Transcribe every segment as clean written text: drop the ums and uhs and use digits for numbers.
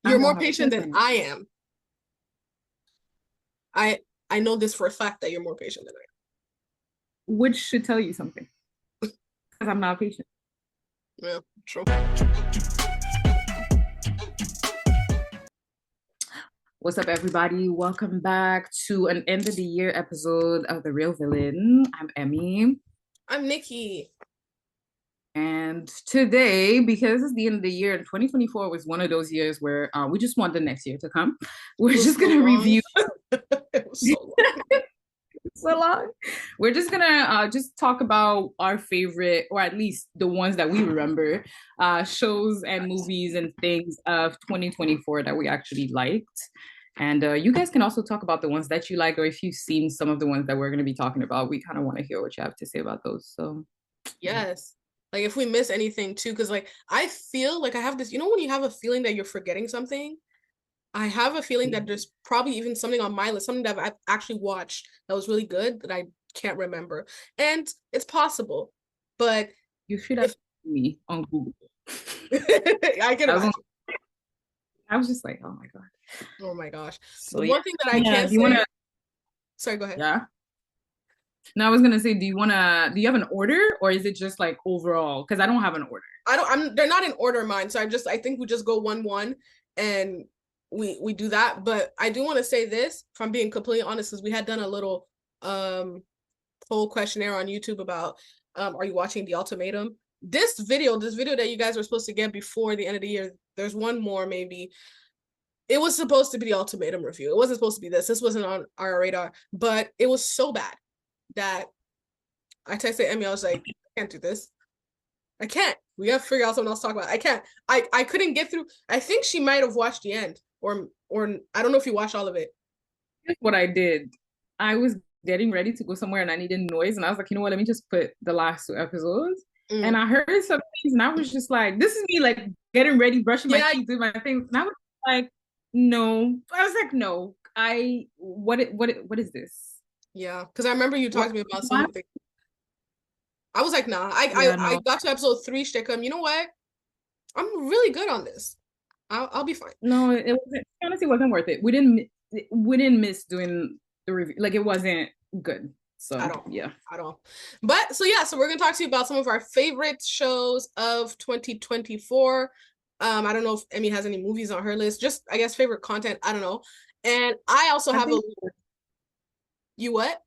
You're don't more have a patient filter. than I am. I know this for a fact that you're more patient than Which should tell you something. Because I'm not patient. I am. Yeah, true. What's up, everybody? Welcome back to an end of the year episode of The Real Villain. I'm Emmy. I'm Nikki. And today, because it's the end of the year, and 2024 was one of those years where we just want the next year to come. We're It was just so going to long. review It was so long. so long. We're just going to just talk about our favorite, or at least the ones that we remember, shows and movies and things of 2024 that we actually liked. And you guys can also talk about the ones that you like, or if you've seen some of the ones that we're going to be talking about. We kind of want to hear what you have to say about those. So, yeah. Yes. Like if we miss anything too, because like I feel like I have this, when you have a feeling that you're forgetting something? I have a feeling that there's probably even something on my list, something that I've actually watched that was really good that I can't remember. And it's possible, but You should have if seen me on Google. I can I was, on, imagine. I was just like, oh my God. Oh my gosh. So, The yeah. one thing that I Yeah. can Do you want say, to? sorry, go ahead. Yeah. No, I was gonna say, do you have an order or is it just like overall? Because I don't have an order. They're not in order mine, so I think we just go 1-1 and we do that. But I do want to say this, if I'm being completely honest, is we had done a little poll questionnaire on YouTube about are you watching The Ultimatum? This video that you guys were supposed to get before the end of the year, there's one more maybe. It was supposed to be The Ultimatum review. It wasn't supposed to be this. This wasn't on our radar, but it was so bad that I texted Emmy. I was like, I can't do this. I can't. We gotta figure out something else to talk about. I can't. I couldn't get through. I think she might have watched the end, or I don't know if you watched all of it. Here's what I did. I was getting ready to go somewhere and I needed noise, and I was like, you know what? Let me just put the last two episodes. And Mm. I heard some things, and I was just like, this is me like getting ready, brushing my Yeah, teeth, doing my things. And I was like, no. I was like, no. What is this? yeah. Because I remember you talking What? to me about some of What? the things. I was like, nah. I Yeah, I no. got to episode 3, Shtickum. You know what? I'm really good on this. I'll be fine. No, it wasn't, honestly wasn't worth it. We didn't miss doing the review. Like it wasn't good. At So all. yeah. At all. But so yeah, so we're gonna talk to you about some of our favorite shows of 2024. I don't know if Emmy has any movies on her list, just I guess favorite content. I don't know. And I also I have a think you what?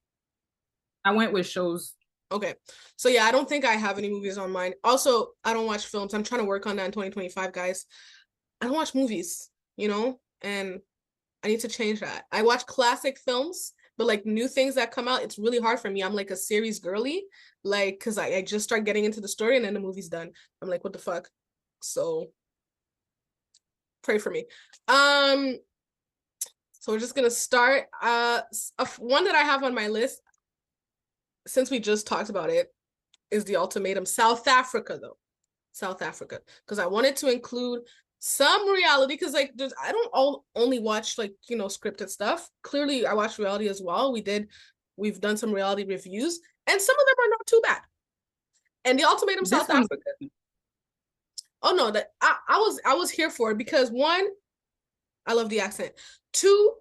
I went with shows. Okay. So yeah, I don't think I have any movies on mine. Also, I don't watch films. I'm trying to work on that in 2025, guys. I don't watch movies, and I need to change that. I watch classic films, but like new things that come out, it's really hard for me. I'm like a series girly, like, because I just start getting into the story and then the movie's done. I'm like, what the fuck? So pray for me. So we're just gonna start. One that I have on my list, since we just talked about it, is The Ultimatum. South Africa, though. South Africa. Because I wanted to include some reality, because like I don't only watch like scripted stuff. Clearly I watch reality as well. We've done some reality reviews, and some of them are not too bad. And The Ultimatum This South one, Africa. Oh no, that I was here for it because one, I love the accent. Two,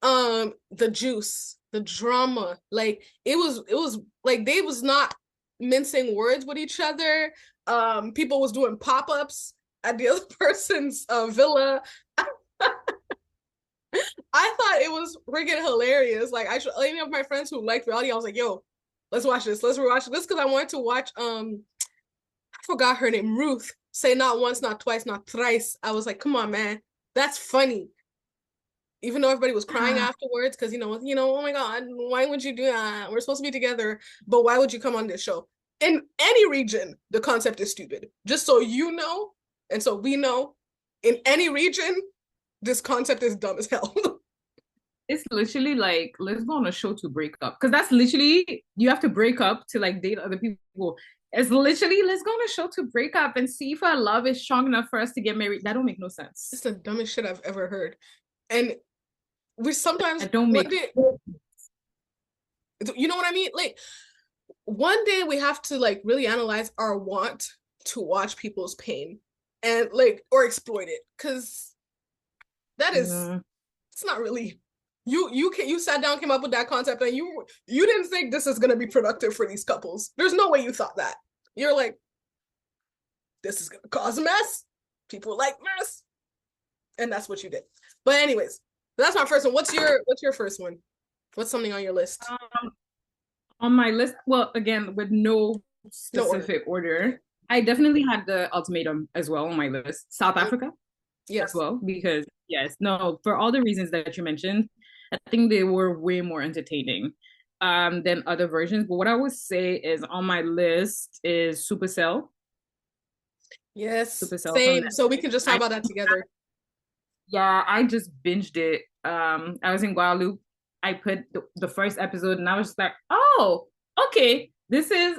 the juice, the drama. Like it was like they was not mincing words with each other. People was doing pop-ups at the other person's villa. I thought it was freaking hilarious. Like any of my friends who liked reality, I was like, yo, let's watch this. Let's rewatch this because I wanted to watch I forgot her name, Ruth, say not once, not twice, not thrice. I was like, come on, man. That's funny. Even though everybody was crying afterwards, because oh my God, why would you do that? We're supposed to be together, but why would you come on this show? In any region, the concept is stupid. Just so you know, and so we know, in any region, this concept is dumb as hell. it's literally like let's go on a show to break up because that's literally you have to break up to like date other people. It's literally let's go on a show to break up and see if our love is strong enough for us to get married. That don't make no It's sense. the dumbest shit I've ever heard. And we sometimes That don't one make. day, you know what I mean? Like one day we have to like really analyze our want to watch people's pain and like or exploit it, because That is, Yeah. it's not really. You sat down, came up with that concept, and you didn't think this is gonna be productive for these couples. There's no way you thought that. You're like, this is gonna cause a mess. People like mess, and that's what you did. But anyways, that's my first one. What's your first one? What's something on your list? On my list, well, again, with no No order. specific order, I definitely had the ultimatum as well on my list. South Africa as Yes. well, because yes, no, for all the reasons that you mentioned, I think they were way more entertaining than other versions. But what I would say is on my list is Yes. Supercell from Same. So we Netflix. can just talk about that together. Yeah, I just binged it. I was in Guadeloupe. I put the first episode and I was just like, oh, okay,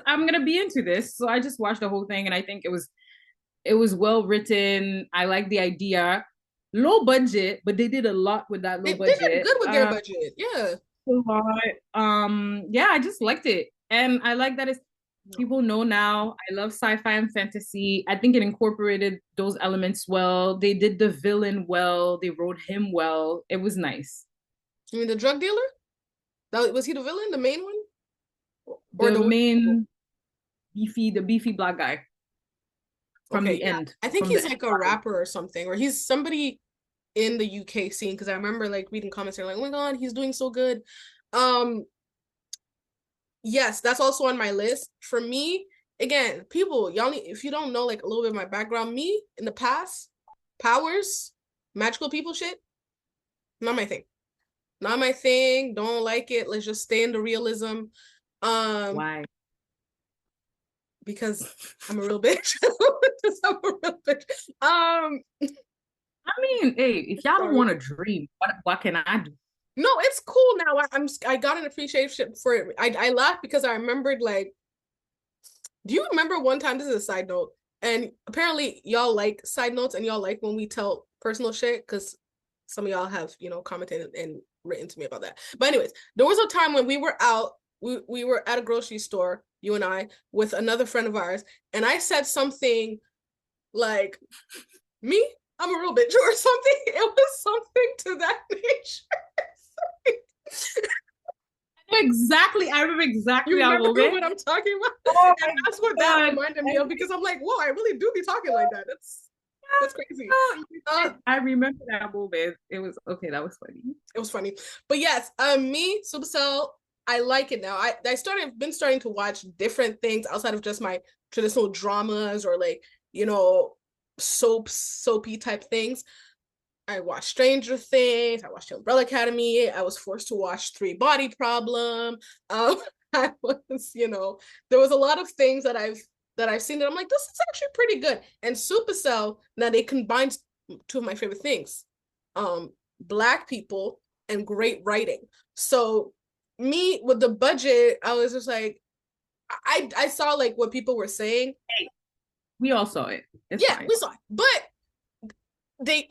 I'm gonna be into this. So I just watched the whole thing and I think it was well written. I like the idea. Low budget, but they did a lot with that low They did budget. good with their budget. Yeah. A lot. Yeah, I just liked it. And I like that it's people know now. I love sci-fi and fantasy. I think it incorporated those elements well. They did the villain well. They wrote him well. It was nice. You mean the drug dealer? That was he the villain, the main one, or The the main the beefy black guy from Okay, the yeah. end, I think from the he's end. like a rapper or something, or he's somebody in the UK scene because I remember like reading comments and like, oh my god, he's doing so good. Um, yes, that's also on my list. For me, again, people, y'all need if you don't know like a little bit of my background, me in the past, powers, magical people shit, not my thing. Not my thing. Don't like it. Let's just stay in the realism. Um, Why? because I'm a real bitch. I'm a real bitch. I mean, hey, if y'all don't Sorry. want to dream, what can I do? No, it's cool now. I got an appreciation for it. I laughed because I remembered like, do you remember one time? This is a side note, and apparently y'all like side notes and y'all like when we tell personal shit because some of y'all have commented and written to me about that. But anyways, there was a time when we were out. We were at a grocery store, you and I, with another friend of ours, and I said something like, "Me, I'm a real bitch" or something. It was something to that nature. I remember You exactly that remember moment. what I'm talking about? Oh And my that's what that God. reminded me of because I'm like, whoa, I really do be talking like that. That's crazy. I remember that moment. It was okay. That was funny. It was funny. But yes, me, Supercell, I like it now. I been starting to watch different things outside of just my traditional dramas or like, soapy type things. I watched Stranger Things. I watched Umbrella Academy. I was forced to watch Three Body Problem. I was, there was a lot of things that I've seen that I'm like, this is actually pretty good. And Supercell, now they combined two of my favorite things, Black people and great writing. So me with the budget, I was just like, I saw like what people were saying. Hey, we all saw it. It's Yeah, fine. we saw it, but they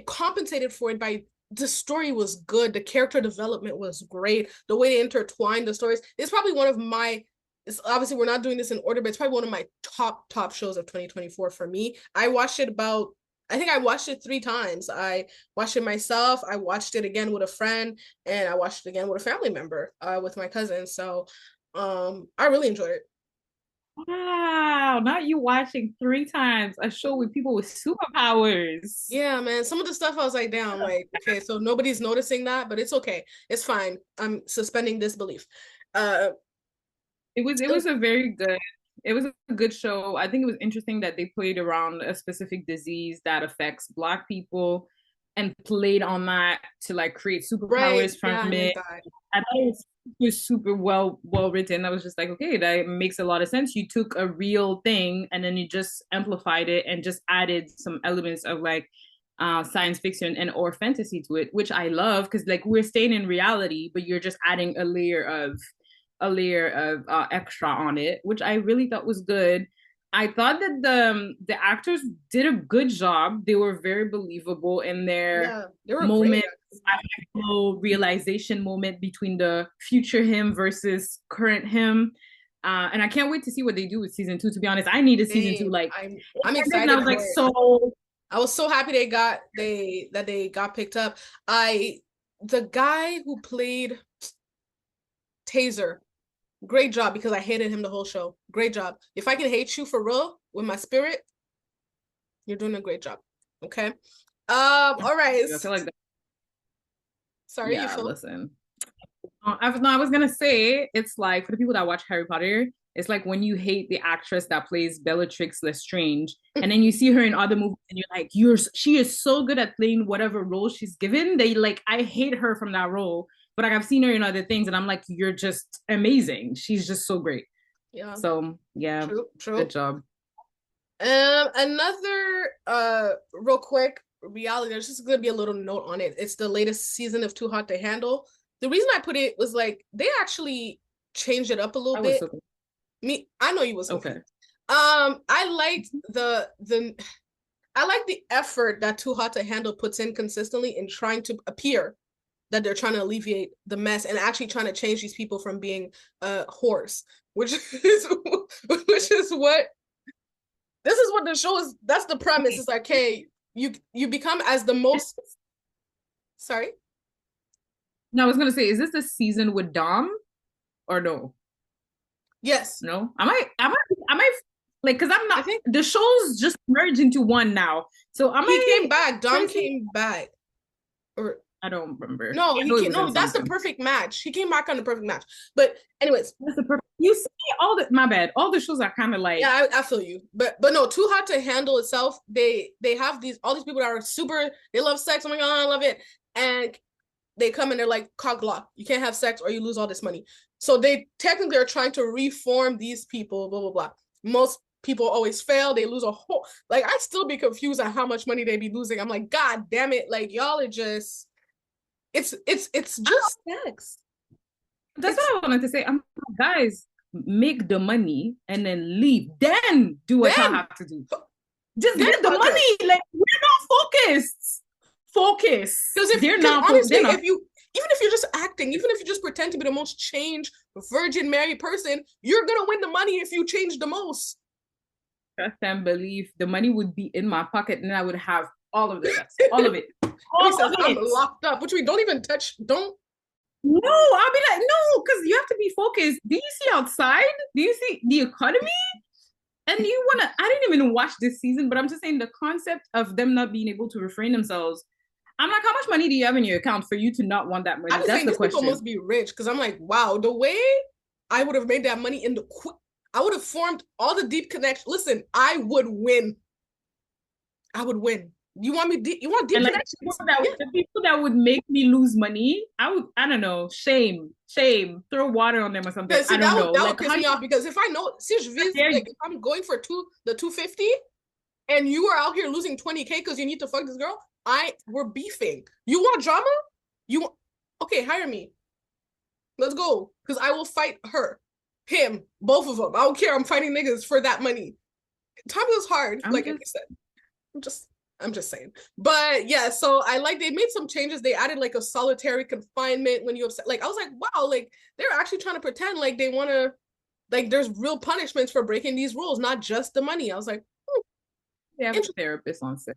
compensated for it by the story was good, the character development was great, the way they intertwined the stories. It's probably one of my it's obviously we're not doing this in order, but it's probably one of my top shows of 2024 for me. I think I watched it 3 times. I watched it myself, I watched it again with a friend, and I watched it again with a family member, with my cousin. So I really enjoyed it. Wow, not you watching 3 times a show with people with superpowers. Yeah, man. Some of the stuff I was like, damn, like, okay, so nobody's noticing that, but it's okay. It's fine. I'm suspending disbelief. Uh, It was a very good it was a good show. I think it was interesting that they played around a specific disease that affects Black people and played on that to like create right. superpowers Yeah, from and they it. died. I thought it was super well written. I was just like, okay, that makes a lot of sense. You took a real thing and then you just amplified it and just added some elements of like science fiction and or fantasy to it, which I love because like we're staying in reality, but you're just adding a layer of extra on it, which I really thought was good. I thought that the actors did a good job. They were very believable in their Yeah, they were great. moment, realization moment between the future him versus current him. And I can't wait to see what they do with season 2. To be honest, I needed season 2 Same. like I'm and I excited was like for it. so I was so happy they got picked up. The guy who played Taser, great job because I hated him the whole show. Great job. If I can hate you for real with my spirit, you're doing a great job. Okay. All right. I feel like that, Sorry, you yeah, feel listen. I was gonna say it's like for the people that watch Harry Potter, it's like when you hate the actress that plays Bellatrix Lestrange, and then you see her in other movies, and you're like, she is so good at playing whatever role she's given. They like, I hate her from that role, but like I've seen her in other things, and I'm like, you're just amazing. She's just so great. yeah. So yeah, True. good job. Another real quick reality, there's just gonna be a little note on it. It's the latest season of Too Hot to Handle. The reason I put it was like they actually changed it up a little I was bit. so I know you was okay. I liked I like the effort that Too Hot to Handle puts in consistently in trying to appear that they're trying to alleviate the mess and actually trying to change these people from being whores, which is what this is what the show is. That's the premise. It's like, hey, you become as the most. Sorry. No, I was gonna say, is this the season with Dom or no? Yes. No, I might like because I'm I not. think The shows just merge into one now, so I he came might back. Dom crazy. came back, or I don't remember. no, I he know it came. was in No, that's the something. perfect match. He came back on the perfect match. But anyways, That's the perfect. You see all the my bad. All the shows are kind of like yeah, I feel you. But no, Too Hot to Handle itself. They have all these people that are super. They love sex. Oh my god, I love it. And they come and they're like, cock block. You can't have sex or you lose all this money. So they technically are trying to reform these people. Blah blah blah. Most people always fail. They lose a whole. Like I still be confused on how much money they be losing. I'm like, God damn it! Like y'all are just. It's just sex. that's It's what I wanted to say. I'm like, guys, make the money and then leave. Then do what y'all then have to do. Just then get the podcast. money. Like we're not focused. Focus. Because honestly, They're not. if you even if you're just acting, even if you just pretend to be the most changed virgin Mary person, you're gonna win the money if you change the most. Trust and believe the money would be in my pocket and I would have all of the sex. All of it. He All says, of I'm it. locked up, which we don't even touch. Don't. No, I'll be like, no, because you have to be focused. Do you see outside? Do you see the economy? And you wanna I didn't even watch this season, but I'm just saying the concept of them not being able to refrain themselves. I'm like, how much money do you have in your account for you to not want that I'm money? just That's saying the these people question. must be rich because I'm like, wow, the way I would have made that money in the I would have formed all the deep connection. Listen, I would win. I would win. You want me? You want deep And like connections? Yeah. the people that would make me lose money, I don't know, shame, throw water on them or something. Because see, I don't know. that would Like piss how me do off because if I know, see, dare you? like if I'm going for the 250 and you are out here losing 20K because you need to fuck this girl, we're beefing. You want drama? You want, okay, hire me. Let's go. Because I will fight her, him, both of them. I don't care. I'm fighting niggas for that money. Time is hard, I'm like I just said. I'm just I'm just saying. But yeah, so I like they made some changes. They added like a solitary confinement when you upset. Like I was like, wow, like they're actually trying to pretend like they want to like there's real punishments for breaking these rules, not just the money. I was like, they have a therapist on set.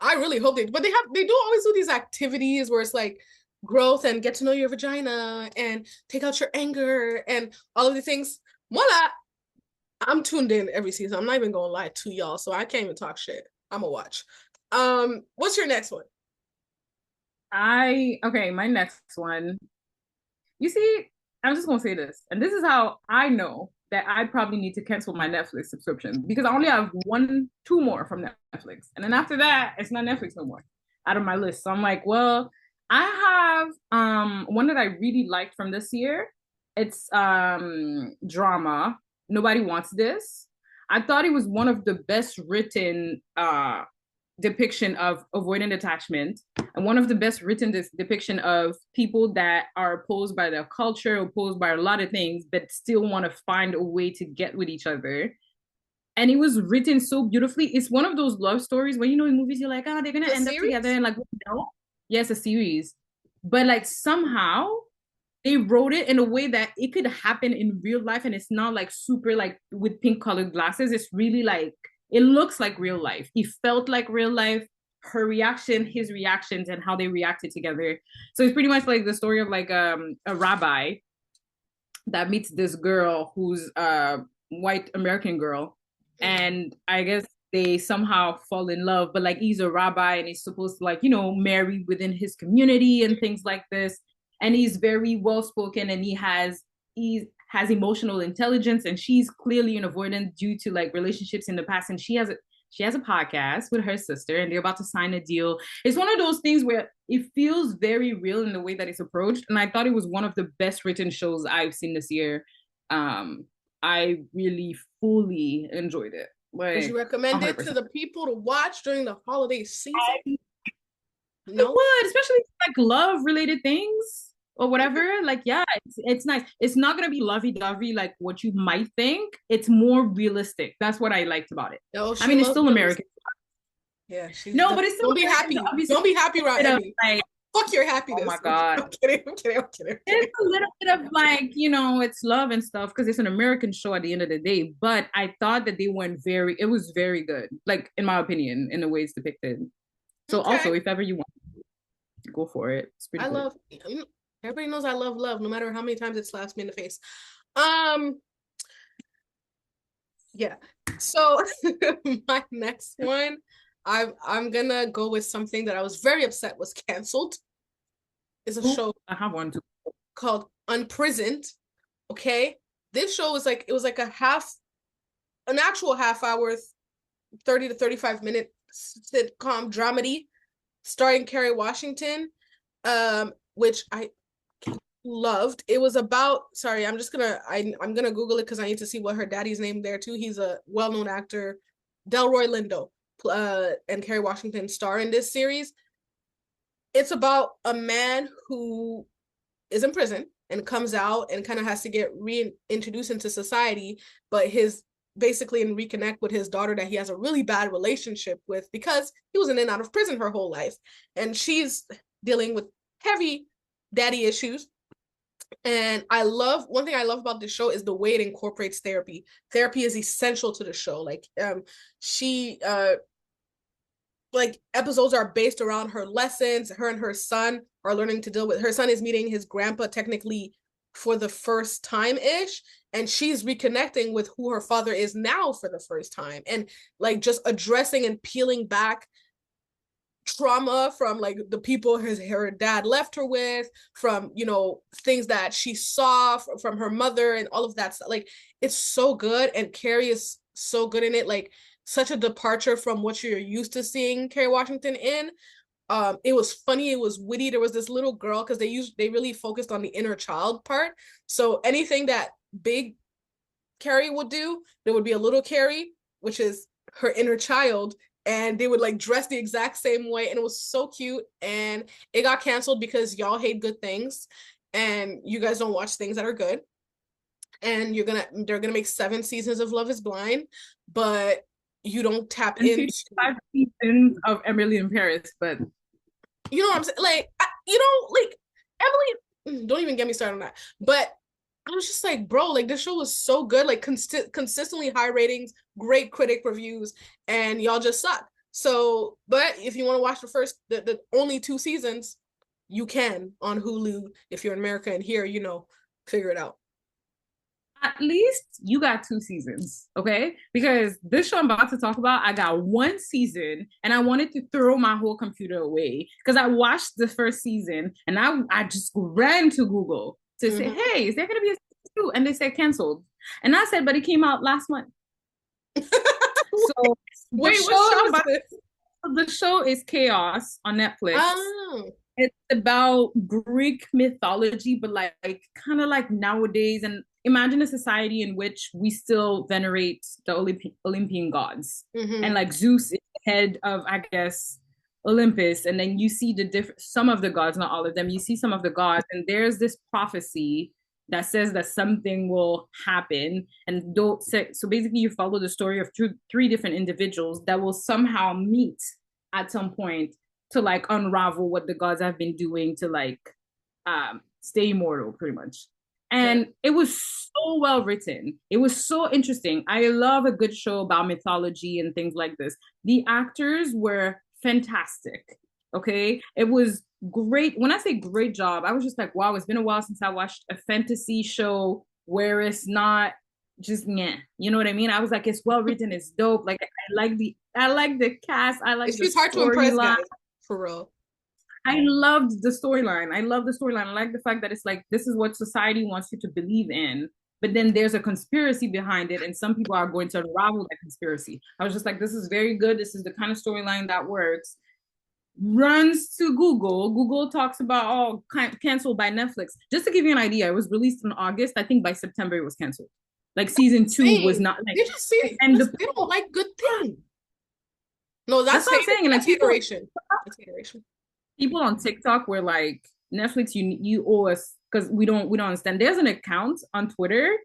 I really hope they, but they do always do these activities where it's like growth and get to know your vagina and take out your anger and all of the things. Voila, I'm tuned in every season. I'm not even gonna lie to y'all, so I can't even talk shit. I'm gonna watch. What's your next one? Okay, my next one. You see, I'm just gonna say this, and this is how I know that I probably need to cancel my Netflix subscription because I only have two more from Netflix, and then after that, it's not Netflix no more out of my list. So I'm like, well, I have one that I really liked from this year. It's drama. Nobody Wants This. I thought it was one of the best written depiction of avoidant attachment and one of the best written depiction of people that are opposed by their culture, opposed by a lot of things, but still want to find a way to get with each other. And it was written so beautifully. It's one of those love stories where, you know, in movies, you're like, oh, they're going to The end up together. series? And like, no. Yes, a series. But like somehow they wrote it in a way that it could happen in real life. And it's not like super like with pink colored glasses. It's really like it looks like real life. It felt like real life. Her reaction, his reactions, and how they reacted together. So it's pretty much like the story of like a rabbi that meets this girl who's a white American girl, and I guess they somehow fall in love. But like he's a rabbi and he's supposed to like marry within his community and things like this. And he's very well spoken and he has emotional intelligence, and she's clearly an avoidant due to like relationships in the past, and she has a podcast with her sister and they're about to sign a deal. It's one of those things where it feels very real in the way that it's approached. And I thought it was one of the best written shows I've seen this year. I really fully enjoyed it. Would you Like recommend it 100%. to the people to watch during the holiday season? I No? would, especially like love related things or whatever. Like, yeah, it's nice. It's not gonna be lovey-dovey like what you might think. It's more realistic. That's what I liked about it. No, I she mean, it's loves still those. American. Yeah, she's No, but it's still don't be American. happy. So obviously, Don't be happy, bit of Emmy. like, Fuck your oh happiness. my god, I'm kidding. I'm kidding. I'm kidding. I'm it's kidding. a little bit of like, it's love and stuff because it's an American show at the end of the day. But I thought that it was very good, like in my opinion, in the way it's depicted. So Okay. also, if ever you want, go for it. It's pretty I good. love everybody knows I love love, no matter how many times it slaps me in the face. Um, yeah. So my next one, I'm gonna go with something that I was very upset was canceled. Is a Ooh, show I have one too. called Unprisoned. Okay. This show was like, it was like an actual half hour, 30 to 35 minute sitcom dramedy starring Kerry Washington, which I loved. It was about, sorry, I'm gonna Google it because I need to see what her daddy's name there too. He's a well-known actor, Delroy Lindo, and Kerry Washington star in this series. It's about a man who is in prison and comes out and kind of has to get reintroduced into society, but his basically and reconnect with his daughter that he has a really bad relationship with because he was in and out of prison her whole life, and she's dealing with heavy daddy issues. And one thing I love about this show is the way it incorporates therapy. Therapy is essential to the show. Like she like episodes are based around her lessons. Her and her son are learning to deal with, her son is meeting his grandpa technically for the first time ish, and she's reconnecting with who her father is now for the first time, and like just addressing and peeling back trauma from like the people her dad left her with, from things that she saw from her mother and all of that stuff. Like it's so good, and Carrie is so good in it. Like such a departure from what you're used to seeing Kerry Washington in. It was funny, it was witty. There was this little girl, because they really focused on the inner child part. So anything that big Carrie would do, there would be a little Carrie, which is her inner child, and they would like dress the exact same way, and it was so cute. And it got canceled because y'all hate good things and you guys don't watch things that are good. And they're gonna make 7 seasons of Love is Blind, but you don't tap And into 5 seasons of Emily in Paris, but you know what I'm saying? Like, like Emily, don't even get me started on that. But I was just like, bro, like this show was so good, like consistently high ratings, great critic reviews, and y'all just suck. So, but if you want to watch the only 2 seasons, you can on Hulu if you're in America and here, figure it out. at least you got 2 seasons, okay? Because this show I'm about to talk about, I got 1 season and I wanted to throw my whole computer away because I watched the first season and I just ran to Google to say, hey, is there going to be a season 2? And they said canceled. And I said, but it came out last month. So Wait, what show is this? The show is Chaos on Netflix. Oh. It's about Greek mythology, but like kind of like nowadays. And imagine a society in which we still venerate the Olympian gods. And like Zeus is the head of, I guess, Olympus. And then you see some of the gods, not all of them. You see some of the gods, and there's this prophecy that says that something will happen. And so basically, you follow the story of 3 different individuals that will somehow meet at some point to like unravel what the gods have been doing to like stay immortal, pretty much. And it was so well written. It was so interesting. I love a good show about mythology and things like this. The actors were fantastic. Okay. It was great. When I say great job, I was just like, wow, it's been a while since I watched a fantasy show where it's not just yeah. You know what I mean? I was like, it's well written, it's dope. Like I like the cast, I like the She's hard to impress, storyline. guys, for real. I loved the storyline. I love the storyline. I like the fact that it's like this is what society wants you to believe in, but then there's a conspiracy behind it, and some people are going to unravel that conspiracy. I was just like, this is very good. This is the kind of storyline that works. Runs to Google. Google talks about canceled by Netflix. Just to give you an idea, it was released in August. I think by September it was canceled. Like season 2 was not like. They just see and they don't like good things. No, that's what I'm saying. And like iteration. That's iteration. People on TikTok were like, Netflix, you owe us because we don't understand. There's an account on Twitter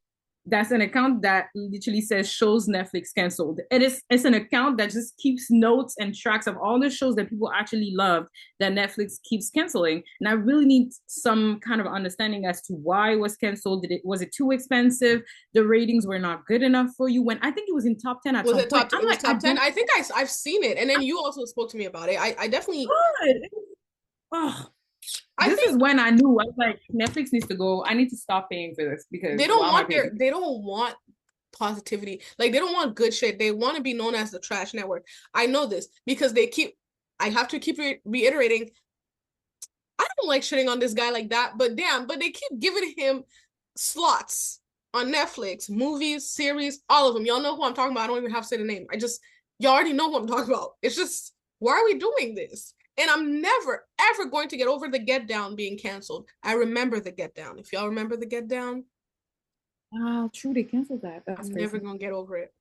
that's an account that literally says shows Netflix canceled. It's an account that just keeps notes and tracks of all the shows that people actually love that Netflix keeps canceling. And I really need some kind of understanding as to why it was canceled. Was it too expensive? The ratings were not good enough for you. When I think it was in top 10 at was some it point. top? It was top 10. I think I've seen it, and then you also spoke to me about it. I definitely. Good. Oh, this is when I knew I was like, Netflix needs to go. I need to stop paying for this because they don't want positivity. Like they don't want good shit. They want to be known as the trash network. I know this because I have to keep reiterating. I don't like shitting on this guy like that, but damn, but they keep giving him slots on Netflix, movies, series, all of them. Y'all know who I'm talking about. I don't even have to say the name. Y'all already know who I'm talking about. It's just, why are we doing this? And I'm never, ever going to get over the Get Down being canceled. I remember the Get Down. If y'all remember the Get Down. True, they canceled that. I'm never going to get over it.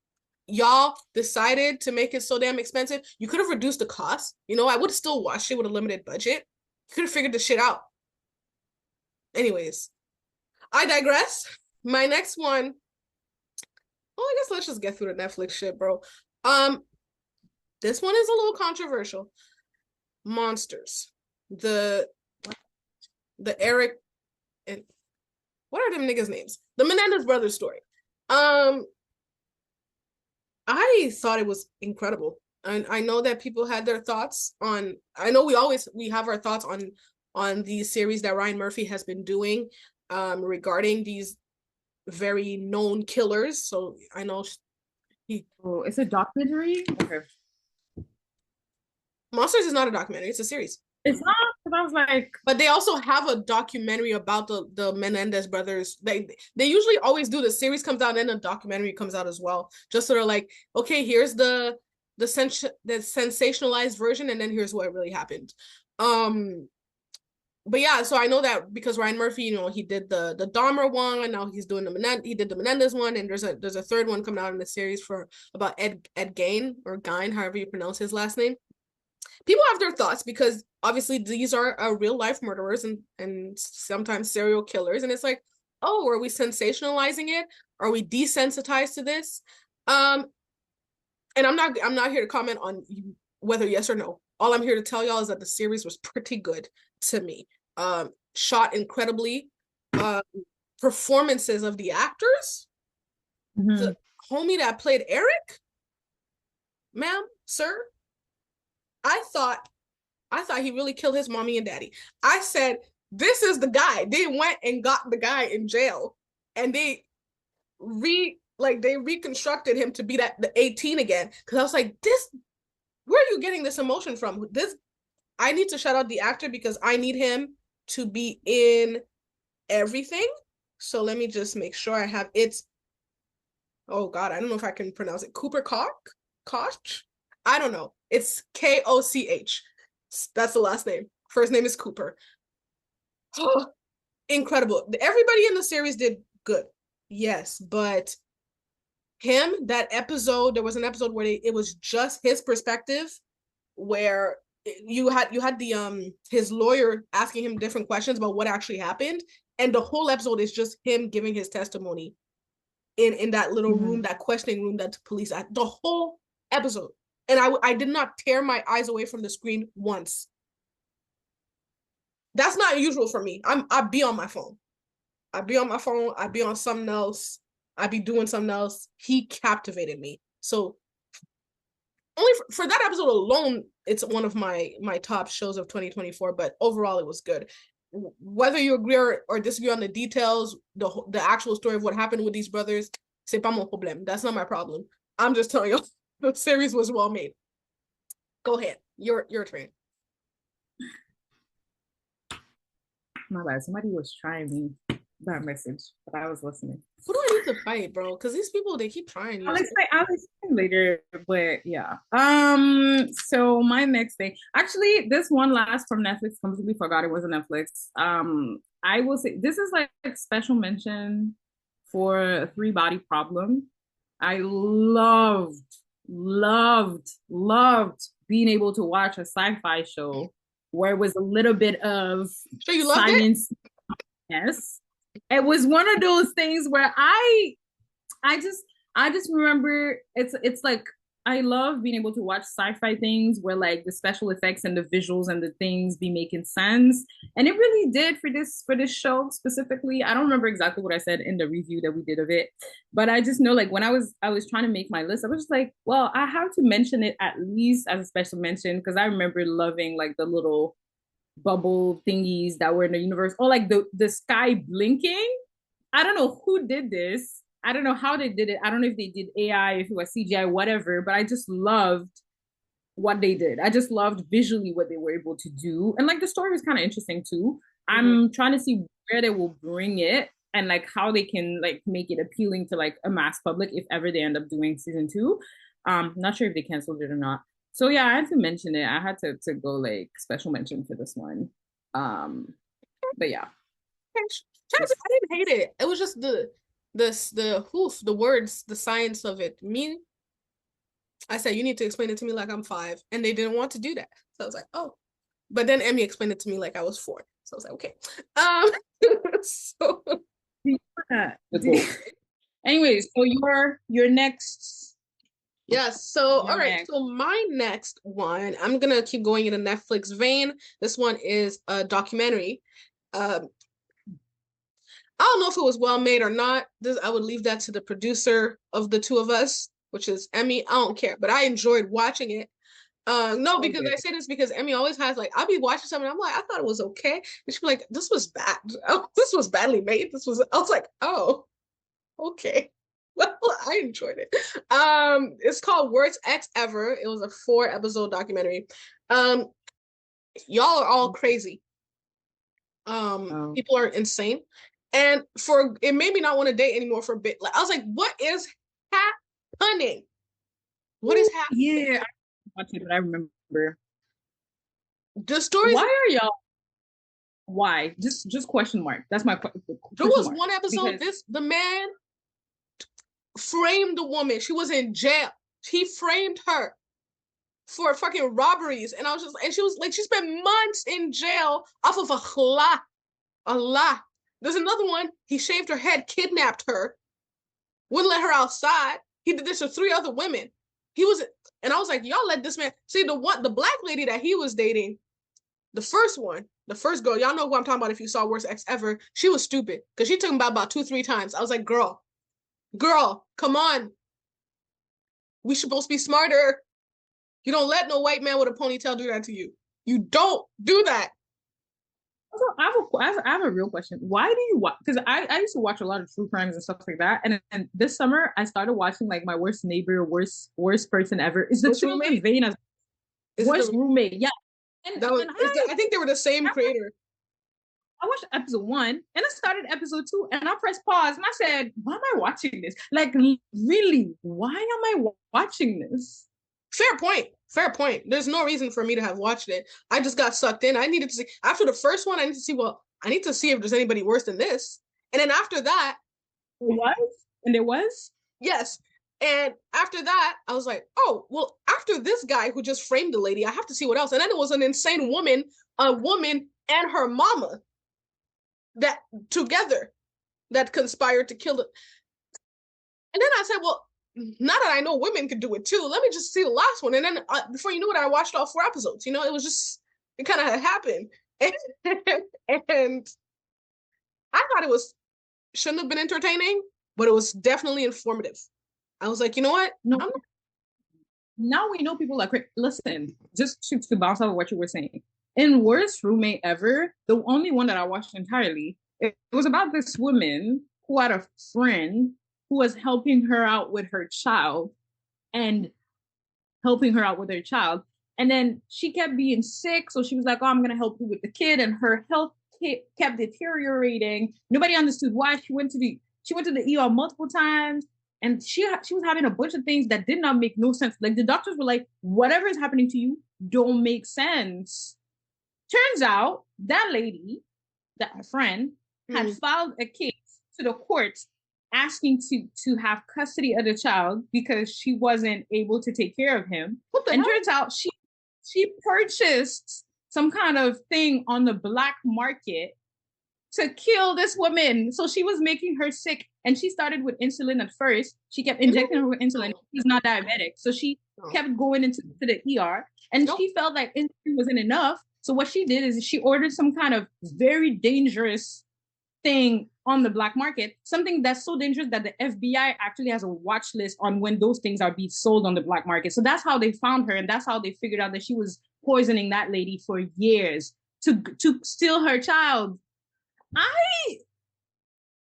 Y'all decided to make it so damn expensive. You could have reduced the cost. You know, I would have still watched it with a limited budget. You could have figured this shit out. Anyways, I digress. My next one. Well, I guess let's just get through the Netflix shit, bro. This one is a little controversial. Monsters, the Eric and what are them niggas' names? The Menendez brothers story. I thought it was incredible, and I know that people had their thoughts on. I know we have our thoughts on these series that Ryan Murphy has been doing, regarding these very known killers. So I know. It's a documentary. Okay. Monsters is not a documentary, it's a series. It's not, because I was like, but they also have a documentary about the Menendez brothers. They usually always do. The series comes out and then a documentary comes out as well. Just sort of like, okay, here's the sensationalized version, and then here's what really happened. But yeah, so I know that because Ryan Murphy, you know, he did the Dahmer one, and now he's doing he did the Menendez one, and there's a third one coming out in the series about Ed Gein or Gein, however you pronounce his last name. People have their thoughts because obviously these are real life murderers and sometimes serial killers, and it's like, oh, are we sensationalizing it? Are we desensitized to this? And I'm not here to comment on whether yes or no. All I'm here to tell y'all is that the series was pretty good to me. Shot incredibly. Performances of the actors. Mm-hmm. The homie that played Eric, ma'am, sir, I thought he really killed his mommy and daddy. I said, this is the guy. They went and got the guy in jail, and they reconstructed him to be the 18 again. Because I was like, where are you getting this emotion from? I need to shout out the actor because I need him to be in everything. So let me just make sure I have it. Oh God, I don't know if I can pronounce it. Cooper Koch? I don't know. It's Koch. That's the last name. First name is Cooper. Oh, incredible. Everybody in the series did good. Yes, but that episode, there was an episode where it was just his perspective, where you had the his lawyer asking him different questions about what actually happened, and the whole episode is just him giving his testimony in that little room, that questioning room that the police at the whole episode. And I did not tear my eyes away from the screen once. That's not usual for me. I'd be on my phone. I'd be on my phone, I'd be on something else, I'd be doing something else. He captivated me. So only for that episode alone, it's one of my top shows of 2024. But overall, it was good. Whether you agree or disagree on the details, the actual story of what happened with these brothers, c'est pas mon problème. That's not my problem. I'm just telling you, the series was well made. Go ahead, your turn. My bad. Somebody was trying me that message, but I was listening. Who do I need to fight, bro? Because these people, they keep trying you. I'll explain later, but yeah. So my next thing, actually, this one last from Netflix, completely forgot it was a Netflix. I will say this is like special mention for Three Body Problem. I loved being able to watch a sci-fi show where it was a little bit of so you loved science. Yes. It was one of those things where I just remember it's like I love being able to watch sci-fi things where like the special effects and the visuals and the things be making sense. And it really did for this show specifically. I don't remember exactly what I said in the review that we did of it, but I just know like when I was trying to make my list, I was just like, well, I have to mention it at least as a special mention because I remember loving like the little bubble thingies that were in the universe or like the sky blinking. I don't know who did this. I don't know how they did it. I don't know if they did AI, if it was CGI, whatever, but I just loved what they did. I just loved visually what they were able to do. And like the story was kind of interesting too. I'm trying to see where they will bring it and like how they can like make it appealing to like a mass public if ever they end up doing season two. Not sure if they canceled it or not. So yeah, I had to mention it. I had to go like special mention for this one. But yeah. I didn't hate it. It was just the words, the science of it. Me, I said you need to explain it to me like I'm 5, and they didn't want to do that. So I was like, oh. But then Emmy explained it to me like I was 4. So I was like, okay. So anyways, so your next. Yes. So all right. So my next one, I'm gonna keep going in a Netflix vein. This one is a documentary. I don't know if it was well made or not. I would leave that to the producer of the two of us, which is Emmy. I don't care, but I enjoyed watching it. No, because I say this because Emmy always has like I'll be watching something. I'm like, I thought it was okay, and she'd be like, "This was bad. Oh, this was badly made. This was." I was like, "Oh, okay." Well, I enjoyed it. It's called Worst Ex Ever. It was a 4-episode documentary. Y'all are all crazy. People are insane. And it made me not want to date anymore for a bit. Like I was like, what is happening? What is happening? Yeah, I remember. The stories. Why are y'all? Why? Just question mark. That's my question. There was one episode. The man framed the woman. She was in jail. He framed her for fucking robberies, and I was just, and she was like, she spent months in jail off of a lie. There's another one. He shaved her head, kidnapped her, wouldn't let her outside. He did this to 3 other women. And I was like, y'all let this man see the black lady that he was dating. The first girl, y'all know who I'm talking about. If you saw Worst Ex Ever, she was stupid because she took him about 2-3 times. I was like, girl, come on. We supposed to be smarter. You don't let no white man with a ponytail do that to you. You don't do that. Also, I have a real question. Why do you watch? Because I used to watch a lot of true crimes and stuff like that. And this summer, I started watching like My Worst Neighbor, worst person ever. Is the same vein as Worst Roommate? Yeah. I think they were the same creator. I watched episode 1 and I started episode 2 and I pressed pause and I said, why am I watching this? Like, really, why am I watching this? Fair point. There's no reason for me to have watched it. I just got sucked in. I needed to see, after the first one, I need to see, I need to see if there's anybody worse than this. And then after that. There was? Yes. And after that, I was like, oh, well, after this guy who just framed the lady, I have to see what else. And then it was an insane woman, a woman and her mama that together that conspired to kill it. And then I said, well, now that I know women could do it too, let me just see the last one. And then before you knew it, I watched all 4 episodes. You know, it kind of had happened. And I thought it was shouldn't have been entertaining, but it was definitely informative. I was like, you know what? No, now we know people are listen, just to bounce off of what you were saying. In Worst Roommate Ever, the only one that I watched entirely, it was about this woman who had a friend who was helping her out with her child and helping her out with her child. And then she kept being sick. So she was like, oh, I'm going to help you with the kid. And her health kept deteriorating. Nobody understood why. She went to the ER multiple times. And she was having a bunch of things that did not make no sense. Like the doctors were like, whatever is happening to you don't make sense. Turns out that lady, that her friend, had filed a case to the courts asking to have custody of the child because she wasn't able to take care of him. And turns out she purchased some kind of thing on the black market to kill this woman. So she was making her sick, and she started with insulin at first. She kept injecting her with insulin. She's not diabetic, so she kept going into the ER, and she felt like insulin wasn't enough. So what she did is she ordered some kind of very dangerous thing on the black market, something that's so dangerous that the FBI actually has a watch list on when those things are being sold on the black market. So that's how they found her, and that's how they figured out that she was poisoning that lady for years to steal her child.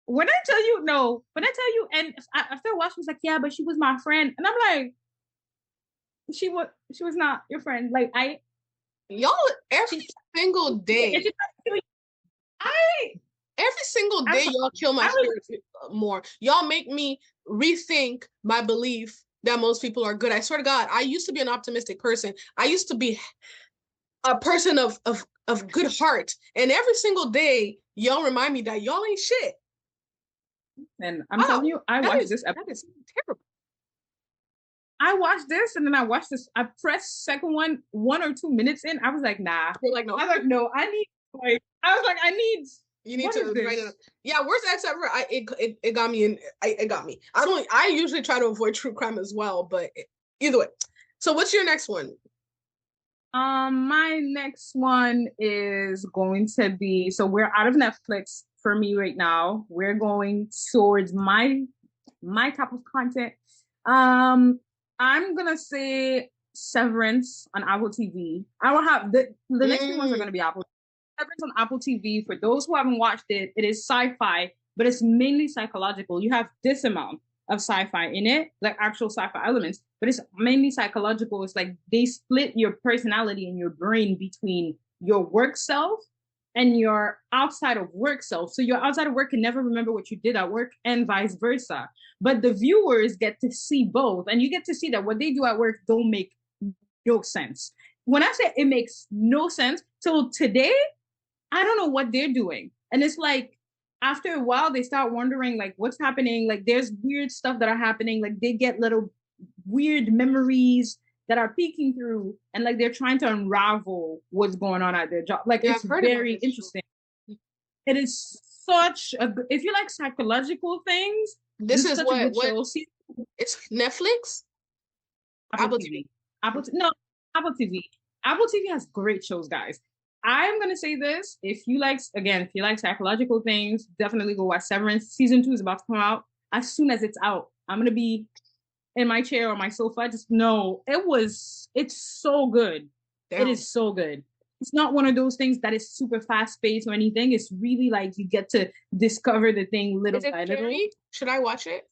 When I tell you, and after a while, she was like, "Yeah, but she was my friend," and I'm like, "She was not your friend." Like y'all every single day. Every single day, y'all kill my spirit more. Y'all make me rethink my belief that most people are good. I swear to God, I used to be an optimistic person. I used to be a person of good heart, and every single day, y'all remind me that y'all ain't shit. And I'm telling you, I watched this episode. That is terrible. I watched this, and then I watched this. I pressed second one 1 or 2 minutes in. I was like, nah. You're like, no. I was like, no. I need. Like, I was like, I need. You need to write it up. Yeah, worst ex ever. It got me in. It got me. I usually try to avoid true crime as well, but either way. So, what's your next one? My next one is going to be, so we're out of Netflix for me right now. We're going towards my type of content. I'm gonna say Severance on Apple TV. I will have the next few ones are gonna be Apple. Severance on Apple TV. For those who haven't watched it, it is sci-fi, but it's mainly psychological. You have this amount of sci-fi in it, like actual sci-fi elements, but it's mainly psychological. It's like they split your personality and your brain between your work self and your outside of work self. So your outside of work can never remember what you did at work and vice versa. But the viewers get to see both, and you get to see that what they do at work don't make no sense. When I say it makes no sense, so today, I don't know what they're doing. And it's like, after a while, they start wondering, like, what's happening? Like, there's weird stuff that are happening. Like, they get little weird memories that are peeking through, and like they're trying to unravel what's going on at their job. Like, yeah, it's very interesting. It is such a good, if you like psychological things, this is what it's Netflix? Apple TV. Apple TV. Apple TV has great shows, guys. I'm gonna say this: if you like psychological things, definitely go watch Severance. Season 2 is about to come out. As soon as it's out, I'm gonna be in my chair or my sofa. Just know it's so good. Damn. It is so good. It's not one of those things that is super fast paced or anything. It's really like you get to discover the thing little by little. Should I watch it?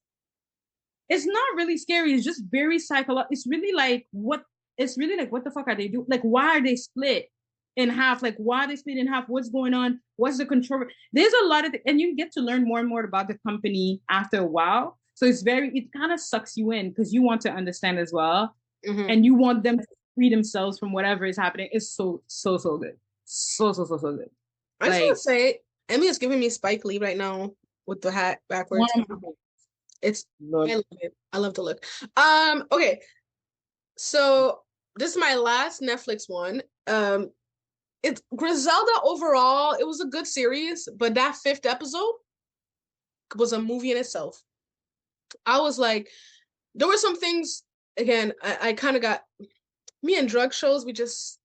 It's not really scary. It's just very psychological. It's really like what the fuck are they doing? Like, why are they split in half? Like, why are they split in half? What's going on? What's the control? There's a lot of and you get to learn more and more about the company after a while. So it kind of sucks you in because you want to understand as well. Mm-hmm. And you want them to free themselves from whatever is happening. It's so good. So good. I just want to say, Emmy is giving me Spike Lee right now with the hat backwards. It's I love it. I love to look. Okay. So this is my last Netflix one. It's Griselda overall. It was a good series, but that 5th episode was a movie in itself. I was like, there were some things. Again, I kind of got me and drug shows. We just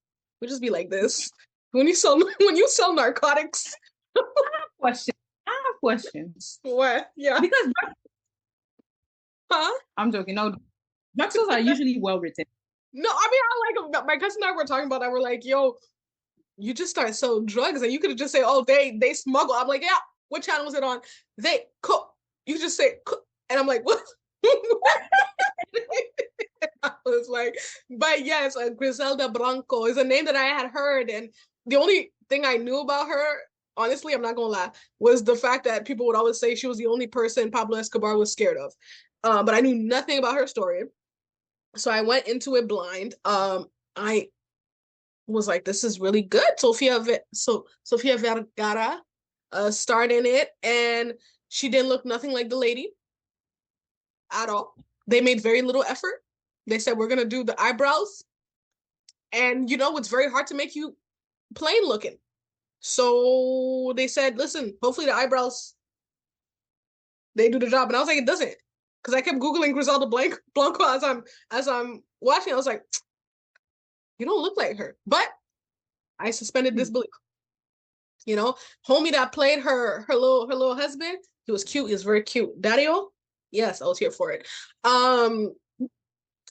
be like this when you sell narcotics. I have a questions. What? Yeah. Because Huh? I'm joking. No, drug shows are usually well written. No, I mean, I like my cousin and I were talking about that. We're like, yo, you just start selling drugs and you could have just say, oh, they smuggle. I'm like, yeah, what channel is it on? They cook. You just say cook. And I'm like, what? I was like, but yes, Griselda Blanco is a name that I had heard. And the only thing I knew about her, honestly, I'm not gonna lie, was the fact that people would always say she was the only person Pablo Escobar was scared of. But I knew nothing about her story. So I went into it blind. I was like, this is really good. Sofia Vergara starred in it, and she didn't look nothing like the lady at all. They made very little effort. They said we're gonna do the eyebrows, and it's very hard to make you plain looking. So they said, listen, hopefully the eyebrows they do the job. And I was like, it doesn't, because I kept googling Griselda Blanco as I'm watching. I was like, you don't look like her, but I suspended disbelief. Homie that played her little husband, he was cute. He was very cute. Dario, yes, I was here for it.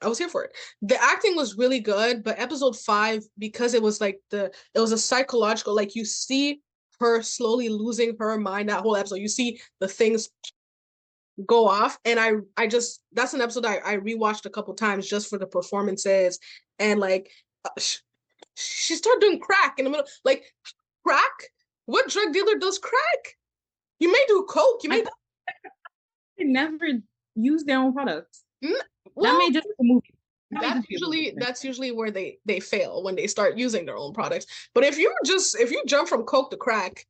I was here for it. The acting was really good, but episode 5, because it was a psychological, like you see her slowly losing her mind that whole episode. You see the things go off, and I just that's an episode I rewatched a couple times just for the performances, and she started doing crack in the middle. Like, crack? What drug dealer does crack? You may do coke. You may. They never use their own products. Well, that may just be a movie. That's usually where they fail, when they start using their own products. But if you jump from coke to crack